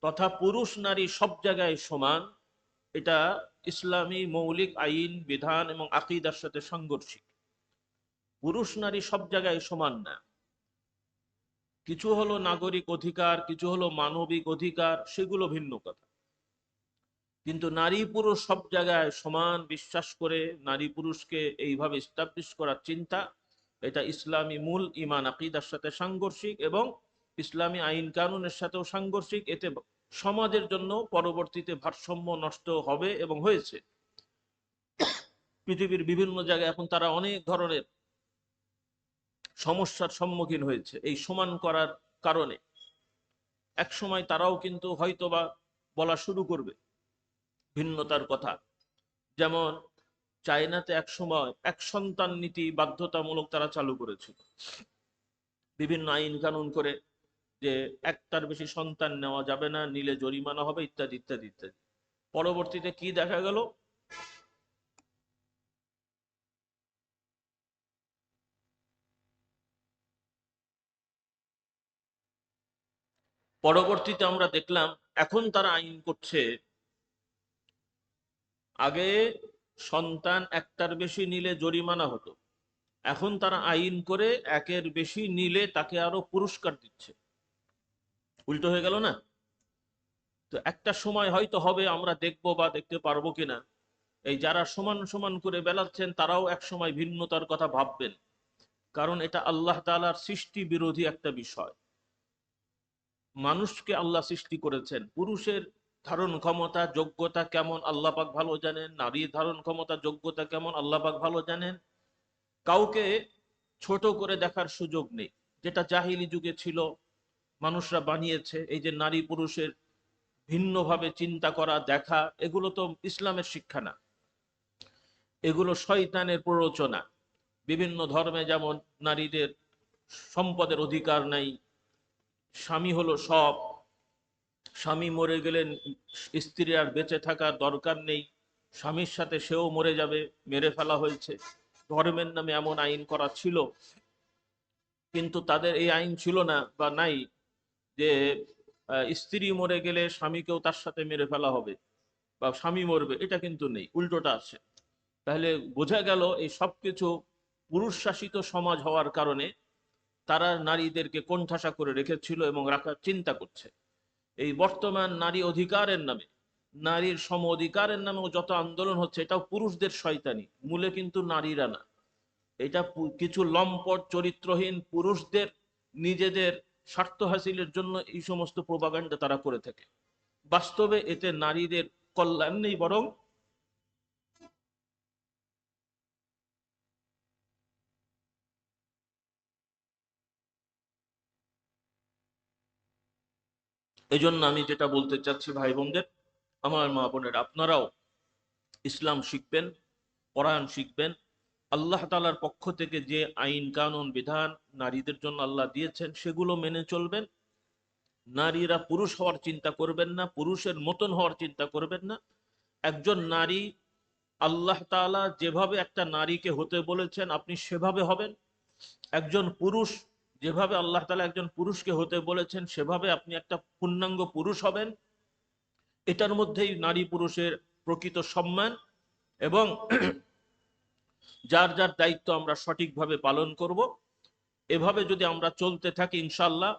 তথা পুরুষ নারী সব জায়গায় সমান, এটা ইসলামী মৌলিক আইন বিধান এবং আকীদার সাথে সাংঘর্ষিক। পুরুষ নারী সব জায়গায় সমান না। কিছু হলো নাগরিক অধিকার, কিছু হলো মানবিক অধিকার, সেগুলো ভিন্ন কথা। কিন্তু নারী পুরুষ সব জায়গায় সমান বিশ্বাস করে নারী পুরুষকে এইভাবে এস্টাবলিশ করার চিন্তা, এটা ইসলামী মূল ইমান আকীদার সাথে সাংঘর্ষিক এবং ইসলামী আইন কানুনের সাথেও সাংঘর্ষিক। এতে সমাজের জন্য পরবর্তীতে ভারসাম্য নষ্ট হবে এবং হয়েছে। পৃথিবীর বিভিন্ন জায়গায় এখন তারা অনেক ধরনের সমস্যার সম্মুখীন হয়েছে এই সমান করার কারণে। এক সময় তারাও কিন্তু হয়তোবা বলা শুরু করবে ভিন্নতার কথা। যেমন চায়নাতে এক সময় এক সন্তান নীতি বাধ্যতামূলক তারা চালু করেছিল, বিভিন্ন আইন কানুন করে, যে একটার বেশি সন্তান নেওয়া যাবে না, নিলে জরিমানা হবে, ইত্যাদি ইত্যাদি ইত্যাদি। পরবর্তীতে কি দেখা গেল? পরবর্তীতে আমরা দেখলাম এখন তারা আইন করছে, আগে সন্তান একটার বেশি নিলে জরিমানা হতো, এখন তারা আইন করে একের বেশি নিলে তাকে আরো পুরস্কার দিচ্ছে। উল্টো হয়ে গেল না? তো একটা সময় হয়তো হবে, আমরা দেখবো বা দেখতে পারবো কিনা, এই যারা সমান সমান করে বেলাচ্ছেন তারাও এক সময় ভিন্নতার কথা ভাববেন। কারণ এটা আল্লাহ তাআলার সৃষ্টি বিরোধী একটা বিষয়। মানুষকে আল্লাহ সৃষ্টি করেছেন, পুরুষের ধারণ ক্ষমতা যোগ্যতা কেমন আল্লাহ পাক ভালো জানেন, নারীর ধারণ ক্ষমতা যোগ্যতা কেমন আল্লাহ পাক ভালো জানেন। কাউকে ছোট করে দেখার সুযোগ নেই, যেটা জাহিলি যুগে ছিল, মানুষরা বানিয়েছে। এই যে নারী পুরুষের ভিন্নভাবে চিন্তা করা দেখা, এগুলো তো ইসলামের শিক্ষা না, এগুলো শয়তানের প্ররোচনা। বিভিন্ন ধর্মে যেমন নারীদের সম্পদের অধিকার নাই, স্বামী হলো সব, স্বামী মরে গেলে স্ত্রী আর বেঁচে থাকার দরকার নেই, স্বামীর সাথে সেও মরে যাবে, মেরে ফেলা হয়েছে। ধর্মের নামে এমন আইন করা ছিল, কিন্তু তাদের এই আইন ছিল না বা নাই যে স্ত্রী মরে গেলে স্বামীকেও তার সাথে মেরে ফেলা হবে বা স্বামী মরবে, এটা কিন্তু নেই, উল্টোটা আছে। তাহলে বোঝা গেল এই সবকিছু পুরুষ শাসিত সমাজ হওয়ার কারণে তারা নারীদেরকে কোণঠাসা করে রেখেছিল এবং রাখার চিন্তা করছে। এই বর্তমান নারী অধিকারের নামে, নারীর সম অধিকারের নামেও যত আন্দোলন হচ্ছে, এটাও পুরুষদের শয়তানি, মূলে কিন্তু নারীরা না। এটা কিছু লম্পট চরিত্রহীন পুরুষদের নিজেদের স্বার্থ হাসিলের জন্য এই সমস্ত প্রোপাগান্ডা তারা করে থাকে। বাস্তবে এতে নারীদের কল্যাণ নেই, বরং এই জন্য আমি যেটা বলতে চাচ্ছি ভাই বোনদের, আমার মা বোনের, আপনারাও ইসলাম শিখবেন, কোরআন শিখবেন। আল্লাহ তাআলার পক্ষ থেকে যে আইন কানুন বিধান নারীদের জন্য আল্লাহ দিয়েছেন সেগুলো মেনে চলবেন। নারীরা পুরুষ হওয়ার চিন্তা করবেন না, পুরুষের মতন হওয়ার চিন্তা করবেন না। একজন নারী, আল্লাহ তাআলা যেভাবে একটা নারীকে হতে বলেছেন আপনি সেভাবে হবেন। একজন পুরুষ, যেভাবে আল্লাহ তাআলা একজন পুরুষকে হতে বলেছেন সেভাবে আপনি একটা পূর্ণাঙ্গ পুরুষ হবেন। এটার মধ্যেই নারী পুরুষের প্রকৃত সম্মান, এবং যার যার দায়িত্ব আমরা সঠিকভাবে পালন করব। এভাবে যদি আমরা চলতে থাকি ইনশাল্লাহ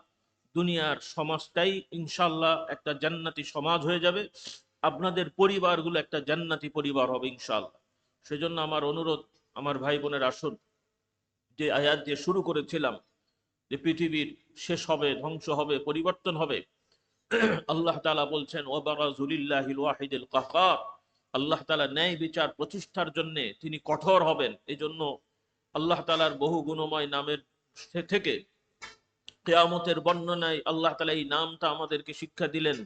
দুনিয়ার সমাজটাই ইনশাল্লাহ একটা জান্নাতি সমাজ হয়ে যাবে, আপনাদের পরিবারগুলো একটা জান্নাতি পরিবার হবে ইনশাল্লাহ। সেজন্য আমার অনুরোধ, আমার ভাই বোনের, আসুন যে আয়াত দিয়ে শুরু করেছিলাম যে পৃথিবীর শেষ হবে, ধ্বংস হবে, পরিবর্তন হবে, আল্লাহ তাআলা বলছেন ওয়াবারাজু লিল্লাহিল ওয়াহিদিল কাহ্হার, আল্লাহ তাআলা ন্যায় বিচার প্রতিষ্ঠার জন্য তিনি কঠোর হবেন। এই জন্য আল্লাহ তাআলার বহু গুণময় নামের থেকে কিয়ামতের বর্ণনায় আল্লাহ তাআলা এই নামটা আমাদেরকে শিক্ষা দিলেন,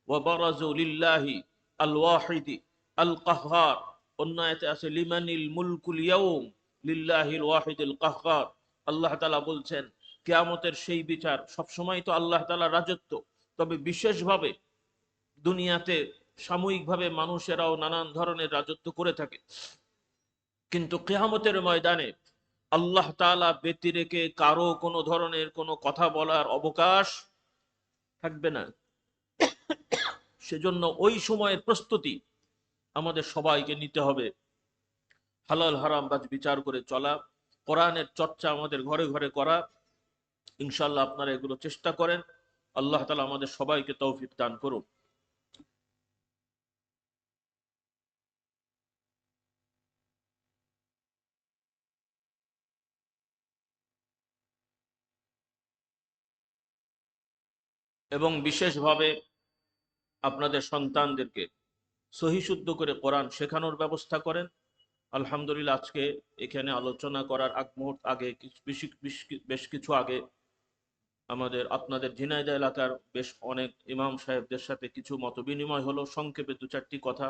ওয়াবারাজু লিল্লাহি আল ওয়াহিদি আল কাহ্হার। অন্য আয়াতে আছে লিমানিল মুলকুল ইয়াউম লিল্লাহিল ওয়াহিদিল কাহ্হার। আল্লাহ তাআলা বলছেন কিয়ামতের সেই বিচার, সবসময় তো আল্লাহ তাআলার রাজত্ব, তবে বিশেষভাবে দুনিয়াতে সাময়িকভাবে মানুষেরাও নানান ধরনের রাজত্ব করে থাকে, কিন্তু কিয়ামতের ময়দানে আল্লাহ তাআলা ব্যতিরেকে কারো কোনো ধরনের কোনো কথা বলার অবকাশ থাকবে না। সেজন্য ওই সময়ের প্রস্তুতি আমাদের সবাইকে নিতে হবে। হালাল হারাম বাজ বিচার করে চলা, কোরআনের চর্চা আমাদের ঘরে ঘরে করা। ইনশাআল্লাহ আপনারা এগুলো চেষ্টা করেন। আল্লাহ তাআলা আমাদের সবাইকে তৌফিক দান করুন। এবং বিশেষভাবে আপনাদের সন্তানদেরকে সহিশুদ্ধ করে কোরআন শেখানোর ব্যবস্থা করেন। আলহামদুলিল্লাহ, আজকে এখানে আলোচনা করার আগ মুহূর্ত আগে বেশ কিছু আগে আমাদের আপনাদের ঝিনাইদহ এলাকার বেশ অনেক ইমাম সাহেবদের সাথে কিছু মত বিনিময় হলো। সংক্ষেপে দু চারটি কথা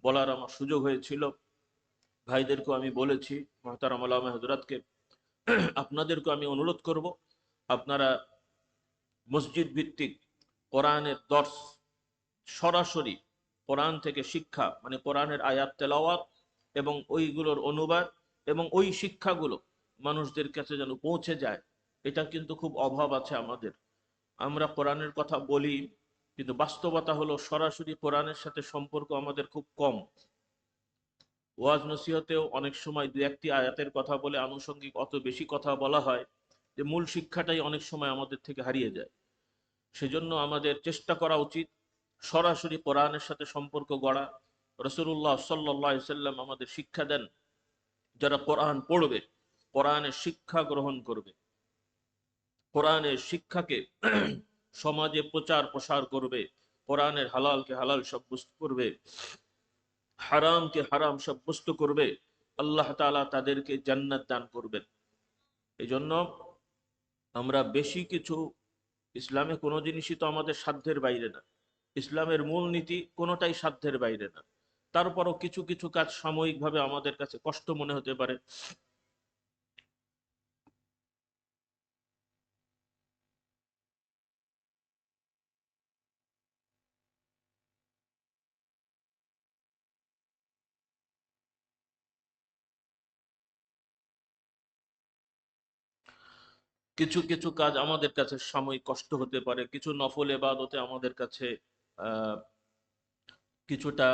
বলার আমার সুযোগ হয়েছিল। ভাইদেরকেও আমি বলেছি, মুহতারাম আল্লামা হযরতকে, আপনাদেরকেও আমি অনুরোধ করব, আপনারা মসজিদ ভিত্তিক কোরআনের দর্স, সরাসরি কোরআন থেকে শিক্ষা, মানে কোরআনের আয়াত তেলাওয়াত এবং ওইগুলোর অনুবাদ এবং ওই শিক্ষাগুলো মানুষদের কাছে যেন পৌঁছে যায়। এটা কিন্তু খুব অভাব আছে আমাদের। আমরা কোরআনের কথা বলি, কিন্তু বাস্তবতা হলো সরাসরি কোরআনের সাথে সম্পর্ক আমাদের খুব কম। ওয়াজ নসিহতেও অনেক সময় দু একটি আয়াতের কথা বলে আনুষঙ্গিক অত বেশি কথা বলা হয় যে মূল শিক্ষাটাই অনেক সময় আমাদের থেকে হারিয়ে যায়। সেজন্য আমাদের চেষ্টা করা উচিত সরাসরি কোরআনের সাথে সম্পর্ক গড়া। রাসূলুল্লাহ সাল্লাল্লাহু আলাইহি সাল্লাম আমাদের শিক্ষা দেন, যারা কোরআন পড়বে, কোরআনের শিক্ষা গ্রহণ করবে, কোরআনের শিক্ষাকে সমাজে প্রচার প্রসার করবে, কোরআনের হালালকে হালাল সাব্যস্ত করবে, হারামকে হারাম সাব্যস্ত করবে, আল্লাহ তাআলা তাদেরকে জান্নাত দান করবেন। এই জন্য আমরা বেশি কিছু, ইসলামে কোনো জিনিসই তো আমাদের সাধ্যের বাইরে না, ইসলামের মূল নীতি কোনোটাই সাধ্যের বাইরে না। তারপরও কিছু কিছু কাজ সাময়িকভাবে আমাদের কাছে কষ্ট মনে হতে পারে। কিছু কিছু কাজ আমাদের কাছে সাময়িক কষ্ট হতে পারে, কিছু নফল ইবাদতে আমাদের কাছে আহ কিছুটা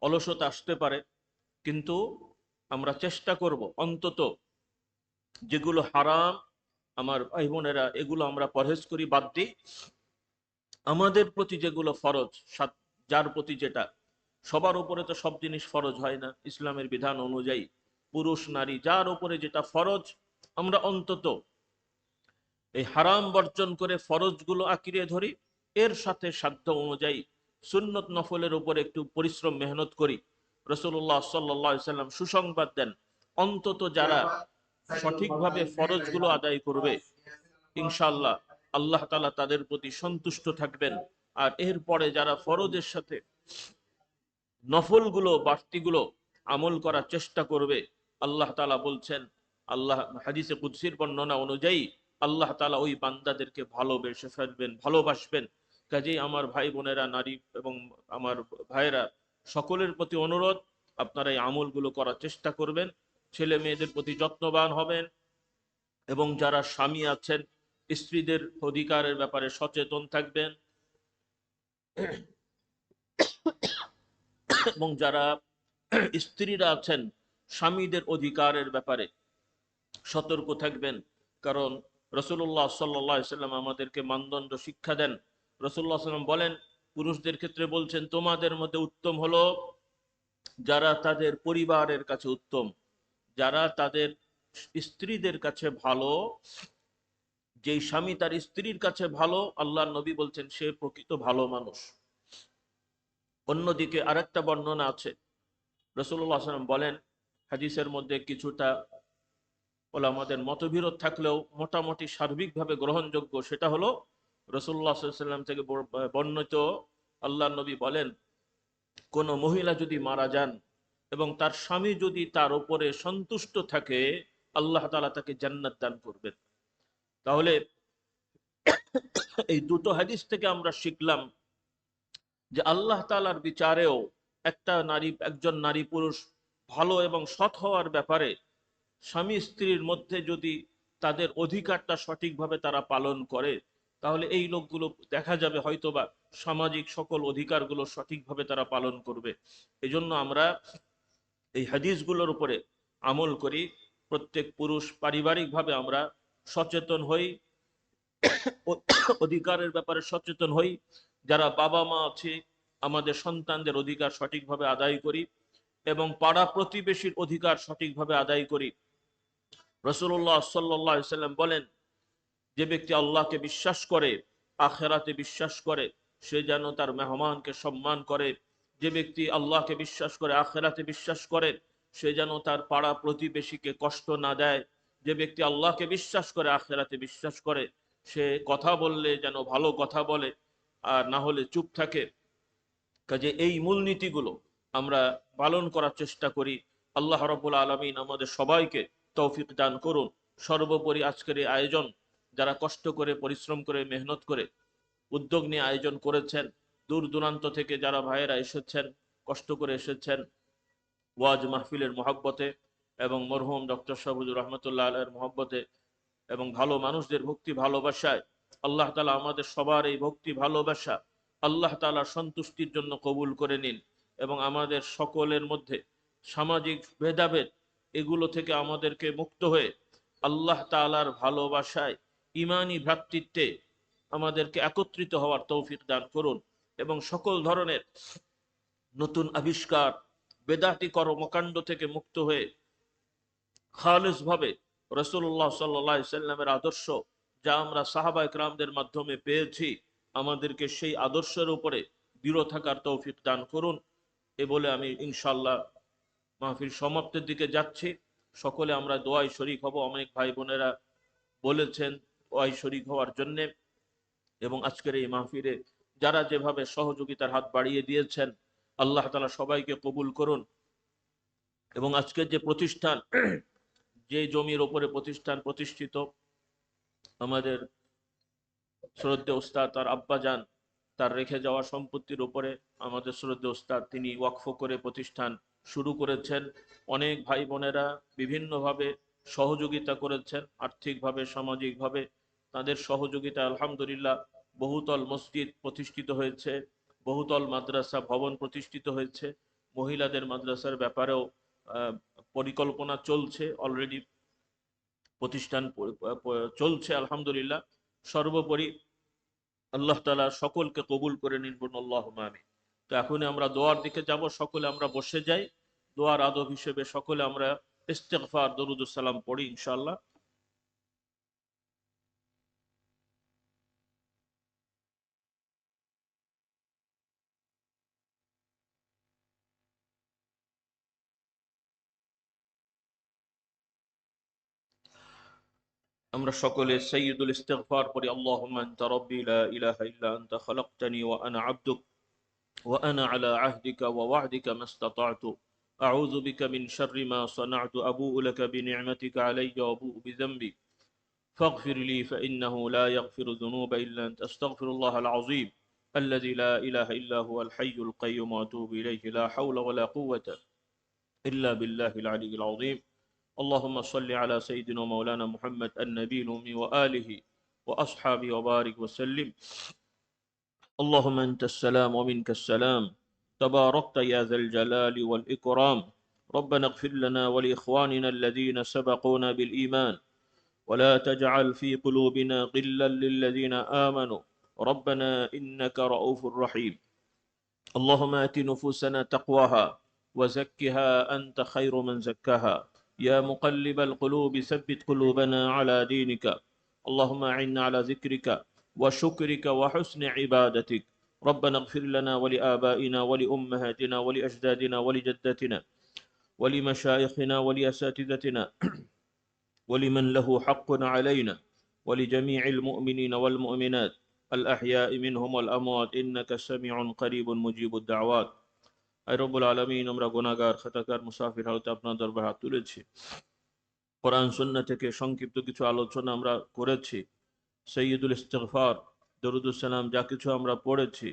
অলসতা আসতে পারে, কিন্তু আমরা চেষ্টা করব অন্তত যেগুলো হারাম, আমার ভাই বোনেরা, এগুলো আমরা পরহেজ করি, বাদ দিই। আমাদের প্রতি যেগুলো ফরজ, যার প্রতি যেটা, সবার উপরে তো সব জিনিস ফরজ হয় না ইসলামের বিধান অনুযায়ী। পুরুষ নারী যার উপরে যেটা ফরজ, আমরা অন্তত এই হারাম বর্জন করে ফরজগুলো আঁকড়ে ধরি, এর সাথে সাধ্য অনুযায়ী সুন্নত নফলের উপর একটু পরিশ্রম মেহনত করি। রাসূলুল্লাহ সাল্লাল্লাহু আলাইহি সাল্লাম সুসংবাদ দেন, অন্তত যারা সঠিকভাবে ফরজগুলো আদায় করবে, ইনশাআল্লাহ আল্লাহ তাআলা তাদের প্রতি সন্তুষ্ট থাকবেন। আর এরপরে যারা ফরজের সাথে নফলগুলো, বাড়তিগুলো আমল করার চেষ্টা করবে, আল্লাহ তাআলা বলছেন, আল্লাহ হাদিসে কুদসির বর্ণনা অনুযায়ী আল্লাহ তাআলা ওই বান্দাদেরকে ভালোবেসে ফেলবেন, ভালোবাসবেন। কাজেই আমার ভাই বোনেরা, নারী এবং আমার ভাইয়েরা, সকলের প্রতি অনুরোধ, আপনারা এই আমলগুলো করার চেষ্টা করবেন, ছেলে মেয়েদের প্রতি যত্নবান হবেন, এবং যারা স্বামী আছেন স্ত্রীদের অধিকারের ব্যাপারে সচেতন থাকবেন, এবং যারা স্ত্রীরা আছেন স্বামীদের অধিকারের ব্যাপারে সতর্ক থাকবেন। কারণ রাসূলুল্লাহ সাল্লাল্লাহু আলাইহি সাল্লাম আমাদেরকে মানদণ্ড শিক্ষা দেন। রাসূলুল্লাহ সাল্লাল্লাহু আলাইহি সাল্লাম বলেন, পুরুষদের ক্ষেত্রে বলছেন, তোমাদের মধ্যে উত্তম হলো যারা তাদের পরিবারের কাছে উত্তম, যারা তাদের স্ত্রীদের কাছে ভালো, যেই স্বামী তার স্ত্রীর কাছে ভালো, আল্লাহ নবী বলছেন সে প্রকৃত ভালো মানুষ। অন্যদিকে আরেকটা বর্ণনা আছে, রাসূলুল্লাহ সাল্লাল্লাহু আলাইহি ওয়াসাল্লাম বলেন, হাদিসের মধ্যে কিছুটা ওলামাদের মতবিরোধ থাকলেও মোটামুটি সার্বিকভাবে গ্রহণযোগ্য, সেটা হলো রাসূলুল্লাহ সাল্লাল্লাহু আলাইহি ওয়াসাল্লাম থেকে বর্ণিত, আল্লাহ নবী বলেন, কোন মহিলা যদি মারা যান এবং তার স্বামী যদি তার উপরে সন্তুষ্ট থাকে, আল্লাহ তাআলা তাকে জান্নাত দান করবেন। তাহলে এই দুটো হাদিস থেকে আমরা শিখলাম যে আল্লাহ তাআলার বিচারেও একজন নারী পুরুষ ভালো এবং সৎ হওয়ার ব্যাপারে স্বামী স্ত্রীর মধ্যে যদি তাদের অধিকারটা সঠিকভাবে তারা পালন করে, তাহলে এই লোকগুলো দেখা যাবে হয়তোবা সামাজিক সকল অধিকারগুলো সঠিকভাবে তারা পালন করবে। এজন্য আমরা এই হাদিসগুলোর উপরে আমল করি, প্রত্যেক পুরুষ পারিবারিকভাবে আমরা সচেতন হই, অধিকারের ব্যাপারে সচেতন হই, যারা বাবা মা আছে আমাদের সন্তানদের অধিকার সঠিকভাবে আদায় করি এবং পাড়া প্রতিবেশীর অধিকার সঠিকভাবে আদায় করি। রাসূলুল্লাহ সাল্লাল্লাহু আলাইহি সাল্লাম বলেন, যে ব্যক্তি আল্লাহকে বিশ্বাস করে, আখেরাতে বিশ্বাস করে, সে যেন তার মেহমানকে সম্মান করে। যে ব্যক্তি আল্লাহকে বিশ্বাস করে, আখেরাতে বিশ্বাস করে, সে যেন তার পাড়া প্রতিবেশীকে কষ্ট না দেয়। যে ব্যক্তি আল্লাহকে বিশ্বাস করে, আখেরাতে বিশ্বাস করে, সে কথা বললে যেন ভালো কথা বলে, আর না হলে চুপ থাকে। কাজে এই মূলনীতিগুলো আমরা পালন করার চেষ্টা করি। আল্লাহ রাব্বুল আলামিন আমাদের সবাইকে তৌফিক দান করুন। সর্বোপরি আজকের এই আয়োজন, যারা কষ্ট করে, পরিশ্রম করে, মেহনত করে উদ্যোগ নিয়ে আয়োজন করেছেন, দূর দূরান্ত থেকে যারা ভাইয়েরা এসেছেন, কষ্ট করে এসেছেন ওয়াজ মাহফিলের মহব্বতে এবং মরহুম ডক্টর শাহবুজুর রহমতুল্লাহ আলাইহির মহব্বতে এবং ভালো মানুষদের ভক্তি ভালোবাসায়, আল্লাহ তাআলা আমাদের সবার এই ভক্তি ভালোবাসা আল্লাহ তাআলার সন্তুষ্টির জন্য কবুল করে নিন এবং আমাদের সকলের মধ্যে সামাজিক ভেদাভেদ এগুলো থেকে আমাদেরকে মুক্ত হয়ে আল্লাহ তাআলার ভালোবাসায়, ঈমানি ভ্রাতৃত্বে আমাদেরকে একত্রিত হওয়ার তৌফিক দান করুন এবং সকল ধরনের নতুন আবিষ্কার, বেদাতি কর্মকাণ্ড থেকে মুক্ত হয়ে খালেস ভাবে রাসূলুল্লাহ সাল্লাল্লাহু আলাইহি সাল্লামের আদর্শ যা আমরা সাহাবা ইকরামদের মাধ্যমে পেয়েছি, আমাদেরকে সেই আদর্শের উপরে দৃঢ় থাকার তৌফিক দান করুন। এ বলে আমি ইনশাআল্লাহ মাহফিল সমাপ্তির দিকে যাচ্ছি। সকলে আমরা দোয়ায় শরীক হব। অনেক ভাই বোনেরা বলেছেন দোয়ায় শরীক হওয়ার জন্য, এবং আজকের এই মাহফিলে যারা যেভাবে সহযোগিতার হাত বাড়িয়ে দিয়েছেন, আল্লাহ তাআলা সবাইকে কবুল করুন। এবং আজকের যে প্রতিষ্ঠান, যে জমির ওপরে প্রতিষ্ঠান প্রতিষ্ঠিত, আমাদের শ্রদ্ধেয় উস্তাদ তার আব্বাজান তার রেখে যাওয়া সম্পত্তির উপরে আমাদের শ্রদ্ধেয় উস্তাদ তিনি ওয়াকফ করে প্রতিষ্ঠান শুরু করেছেন। অনেক ভাই বোনেরা বিভিন্নভাবে সহযোগিতা করেছেন, আর্থিকভাবে, সামাজিকভাবে। তাদের সহযোগিতা আলহামদুলিল্লাহ বহুতল মসজিদ প্রতিষ্ঠিত হয়েছে, বহুতল মাদ্রাসা ভবন প্রতিষ্ঠিত হয়েছে। মহিলাদের মাদ্রাসার ব্যাপারেও পরিকল্পনা চলছে, অলরেডি প্রতিষ্ঠান চলছে আলহামদুলিল্লাহ। সর্বোপরি আল্লাহ তাআলা সকলকে কবুল করে নিন, বলুন আল্লাহুম্মা আমিন। তো এখন আমরা দোয়ার দিকে যাব, সকলে আমরা বসে যাই। দোয়ার আদব হিসেবে সকলে আমরা ইস্তিগফার, দরুদ ও সালাম পড়ি ইনশাআল্লাহ। আমরা সকলে সাইয়্যিদুল ইস্তিগফার পড়ি। আল্লাহুম্মা আনতা রাব্বি লা ইলাহা ইল্লা আনতা খালাকতানি ওয়া আনা আবদুক وأنا على عهدك ووعدك ما استطعت أعوذ بك من شر ما صنعت أبوء لك بنعمتك علي وأبوء بذنبي فاغفر لي فإنه لا يغفر الذنوب إلا أنت أستغفر الله العظيم الذي لا إله إلا هو الحي القيوم وأتوب إليه لا حول ولا قوة إلا بالله العلي العظيم. اللهم صل على سيدنا مولانا محمد النبي الأمي وآله وأصحابه وبارك وسلم. اللهم أنت السلام ومنك السلام، تباركت يا ذا الجلال والإكرام. ربنا اغفر لنا ولإخواننا الذين سبقونا بالإيمان ولا تجعل في قلوبنا غلا للذين آمنوا ربنا إنك رؤوف رحيم. اللهم آت نفوسنا تقواها وزكها أنت خير من زكاها يا مقلب القلوب ثبت قلوبنا على دينك اللهم أعنا على ذكرك وشكرك وحسن عبادتك ربنا اغفر لنا ولآبائنا ولأمهاتنا ولأجدادنا ولجداتنا ولمشايخنا ولأساتذتنا ولمن له حق علينا ولجميع المؤمنين والمؤمنات الأحياء منهم والأموات إنك سميع قريب مجيب الدعوات আয় রব্বুল আলামিন, আমরা গুনাহগার খাতাকার মুসাফির হালতে আপনার দরবারে হাত তুলেছি। কোরআন সুন্নাহ থেকে সংক্ষিপ্ত কিছু আলোচনা আমরা করেছি। সাইয়্যিদুল ইস্তিগফার, দরুদুস সালাম যা কিছু আমরা পড়েছি,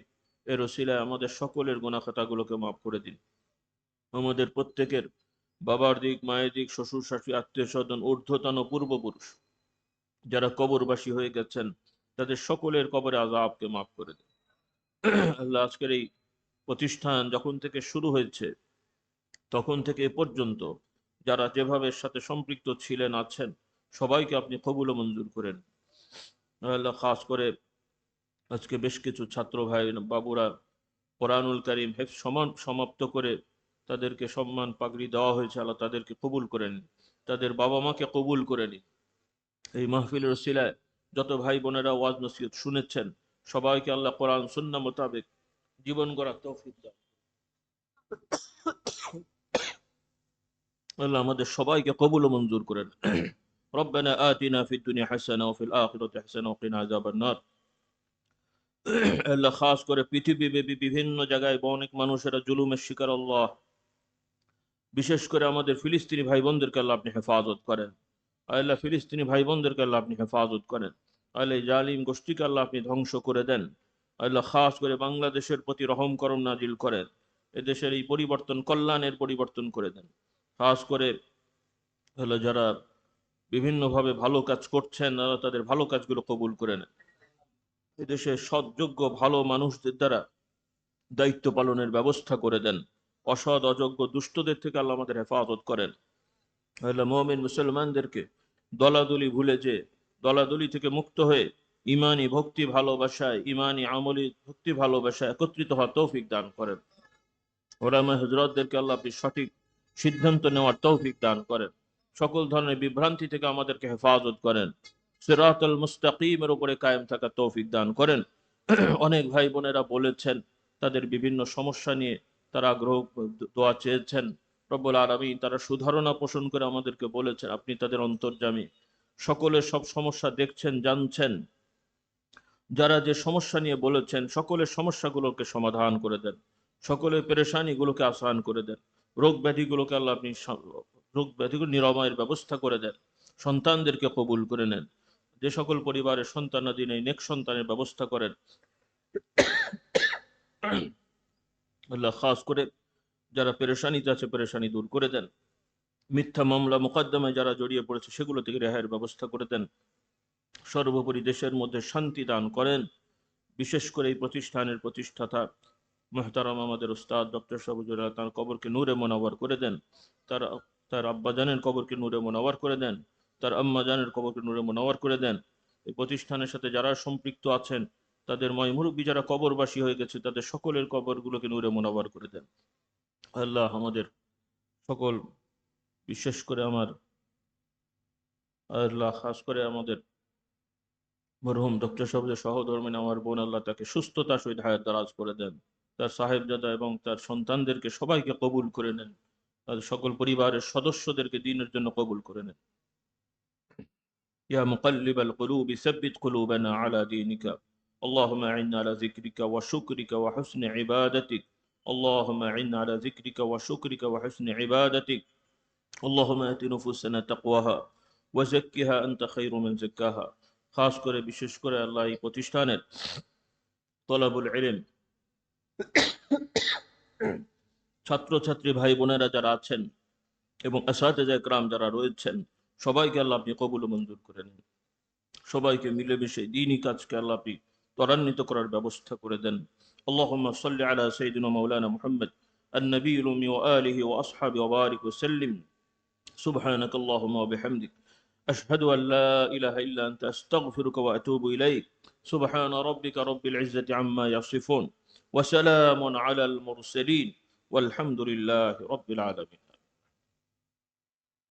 এর ওসিলায় আমাদের সকলের গুনাহ খাতাগুলোকে মাফ করে দিন। আমাদের প্রত্যেকের বাবার দিক, মায়ের দিক, শ্বশুর শাশুড়ি, আত্মীয় স্বজন, ঊর্ধ্বতন পূর্বপুরুষ যারা কবরবাসী হয়ে গেছেন, তাদের সকলের কবরে আযাবকে মাফ করে দিন। আল্লাহ, আজকের এই প্রতিষ্ঠান যখন থেকে শুরু হয়েছে তখন থেকে এ পর্যন্ত যারা যেভাবে এর সাথে সম্পৃক্ত ছিলেন আছেন, সবাইকে আপনি কবুল ও মঞ্জুর করেন। আল্লাহ, খাস করে আজকে বেশ কিছু ছাত্র ভাই বাবুরা কোরআনুল কারীম হেফজ সমাপ্ত করে তাদেরকে সম্মান পাগড়ি দেওয়া হয়েছে। আল্লাহ, তাদেরকে কবুল করে নিন, তাদের বাবা মাকে কবুল করে নিন। এই মাহফিলের ওসিলায় যত ভাই বোনেরা ওয়াজ নসিহত শুনেছেন, সবাইকে আল্লাহ কোরআন সুন্নাহ মোতাবেক জীবন গড়ার তৌফিক দান। আল্লাহ আমাদের সবাইকে কবুল ও মঞ্জুর করেন। রব্বানা আতিনা ফিদ দুনিয়া হাসানা ওয়া ফিল আখিরাতি হাসানা ওয়া কিনা আযাবান নার। আল্লাহ, খাস করে পৃথিবীব্যাপী বিভিন্ন জায়গায় অনেক মানুষেরা জুলুমের শিকার। আল্লাহ, বিশেষ করে আমাদের ফিলিস্তিনি ভাই বোনদেরকে আল্লাহ আপনি হেফাজত করেন। আল্লাহ, ফিলিস্তিনি ভাই বোনদেরকে আল্লাহ আপনি হেফাজত করেন। আল্লাহ, জালিম গোষ্ঠীকে আল্লাহ আপনি ধ্বংস করে দেন। আল্লাহ, খাস করে বাংলাদেশের প্রতি রহম করম নাজিল করেন। এদেশের এই পরিবর্তন কল্যাণের পরিবর্তন করে দেন। খাস করে আল্লাহ, যারা বিভিন্নভাবে ভালো কাজ করছেন, আল্লাহ তাদের ভালো কাজগুলো কবুল করে নেন। এদেশে সৎযোগ্য ভালো মানুষদের দ্বারা দায়িত্ব পালনের ব্যবস্থা করে দেন। অসৎ অযোগ্য দুষ্টদের থেকে আল্লাহ আমাদের হেফাজত করেন। আল্লাহ, মুমিন মুসলমানদেরকে দলাদলি ভুলে যে দলাদলি থেকে মুক্ত হয়ে ইমানি ভক্তি ভালোবাসায়, ইমানি আমলি ভক্তি ভালোবাসায় একত্রিত হওয়ার তৌফিক দান করেন। ওলামা হযরতদেরকে আল্লাহ আপনি সঠিক সিদ্ধান্ত নেওয়ার তৌফিক দান করেন। সকল ধরনের বিভ্রান্তি থেকে আমাদেরকে হেফাজত করেন। সিরাতাল মুস্তাকিমের উপরে কায়েম থাকার তৌফিক দান করেন। অনেক ভাই বোনেরা বলেছেন তাদের বিভিন্ন সমস্যা নিয়ে তারা আগ্রহ দোয়া চেয়েছেন। রব্বুল আলামিন তারা সুধারণা পোষণ করে আমাদেরকে বলেছেন আপনি তাদের অন্তর্যামী, সকলের সব সমস্যা দেখছেন, জানছেন। যারা যে সমস্যা নিয়ে বলেছেন সকলের সমস্যাগুলোকে সমাধান করে দেন, সকলের পেরেশানিগুলোকে আসান করে দেন। রোগ ব্যাধিগুলোকে আল্লাহ আপনি রোগ ব্যাধিগুলো নিরাময়ের ব্যবস্থা করে দেন। সন্তানদেরকে কবুল করে নেন। যে সকল পরিবারের সন্তানাদি নেই, নেক সন্তানের ব্যবস্থা করেন। আল্লাহ, খাস করে যারা পেরেশানিতে আছে পেরেশানি দূর করে দেন। মিথ্যা মামলা মোকদ্দমায় যারা জড়িয়ে পড়েছে সেগুলো থেকে রেহাইয়ের ব্যবস্থা করে দেন। সর্বোপরি দেশের মধ্যে শান্তি দান করেন। বিশেষ করে এই প্রতিষ্ঠানের প্রতিষ্ঠাতা মুহতারাম আমাদের উস্তাদ ডক্টর সবুজুল্লাহ, তার কবরকে নূরে মুনাওয়ার করে দেন। তার তার আব্বা জানের কবরকে নূরে মুনাওয়ার করে দেন। তার আম্মা জানের কবরকে নূরে মুনাওয়ার করে দেন। এই প্রতিষ্ঠানের সাথে যারা সম্পৃক্ত আছেন, তাদের মুরব্বী যারা কবরবাসী হয়ে গেছে, তাদের সকলের কবরগুলোকে নূরে মুনাওয়ার করে দেন। আল্লাহ, আমাদের সকল, বিশেষ করে আমার আল্লাহ, খাস করে আমাদের মরহুম ডক্টর সবুজের সহধর্মিনী আমার বোন, আল্লাহ তাকে সুস্থতা সহিত হায়াত দারাজ করে দেন। তার সাহেবজাদা এবং তার সন্তানদেরকে সবাইকে কবুল করে নেন। তাদের সকল পরিবারের সদস্যদেরকে দ্বীনের জন্য কবুল করে নেন। ইয়া মুকাল্লিবাল কুলুবি সাব্বিত কুলুবানা আলা দীনিকা اللهم أعنا على ذكرك وشكرك وحسن عبادتك اللهم أعنا على ذكرك وشكرك وحسن عبادتك اللهم آت نفوسنا تقواها وزكها أنت خير من زكاها। খাস করে বিশেষ করে আল্লাহ এই প্রতিষ্ঠানের তলাবুল ইলম ছাত্রছাত্রী ভাই বোনেরা যারা আছেন এবং আসাতিজা ইকরাম যারা রয়েছেন, সবাইকে আল্লাহ আপনি কবুল ও মঞ্জুর করে নিন। সবাইকে মিলেমিশে দ্বীনি কাজকে আল্লাহ আপনি ত্বরান্বিত করার ব্যবস্থা করে দেন। اللهم صل على سيدنا مولانا محمد النبي الأمي وآله وأصحابه وبارك وسلم سبحانك اللهم وبحمدك أشهد أن لا إله إلا أنت أستغفرك وأتوب إليك سبحان ربك رب العزة عما يصفون وسلام على المرسلين والحمد لله رب العالمين.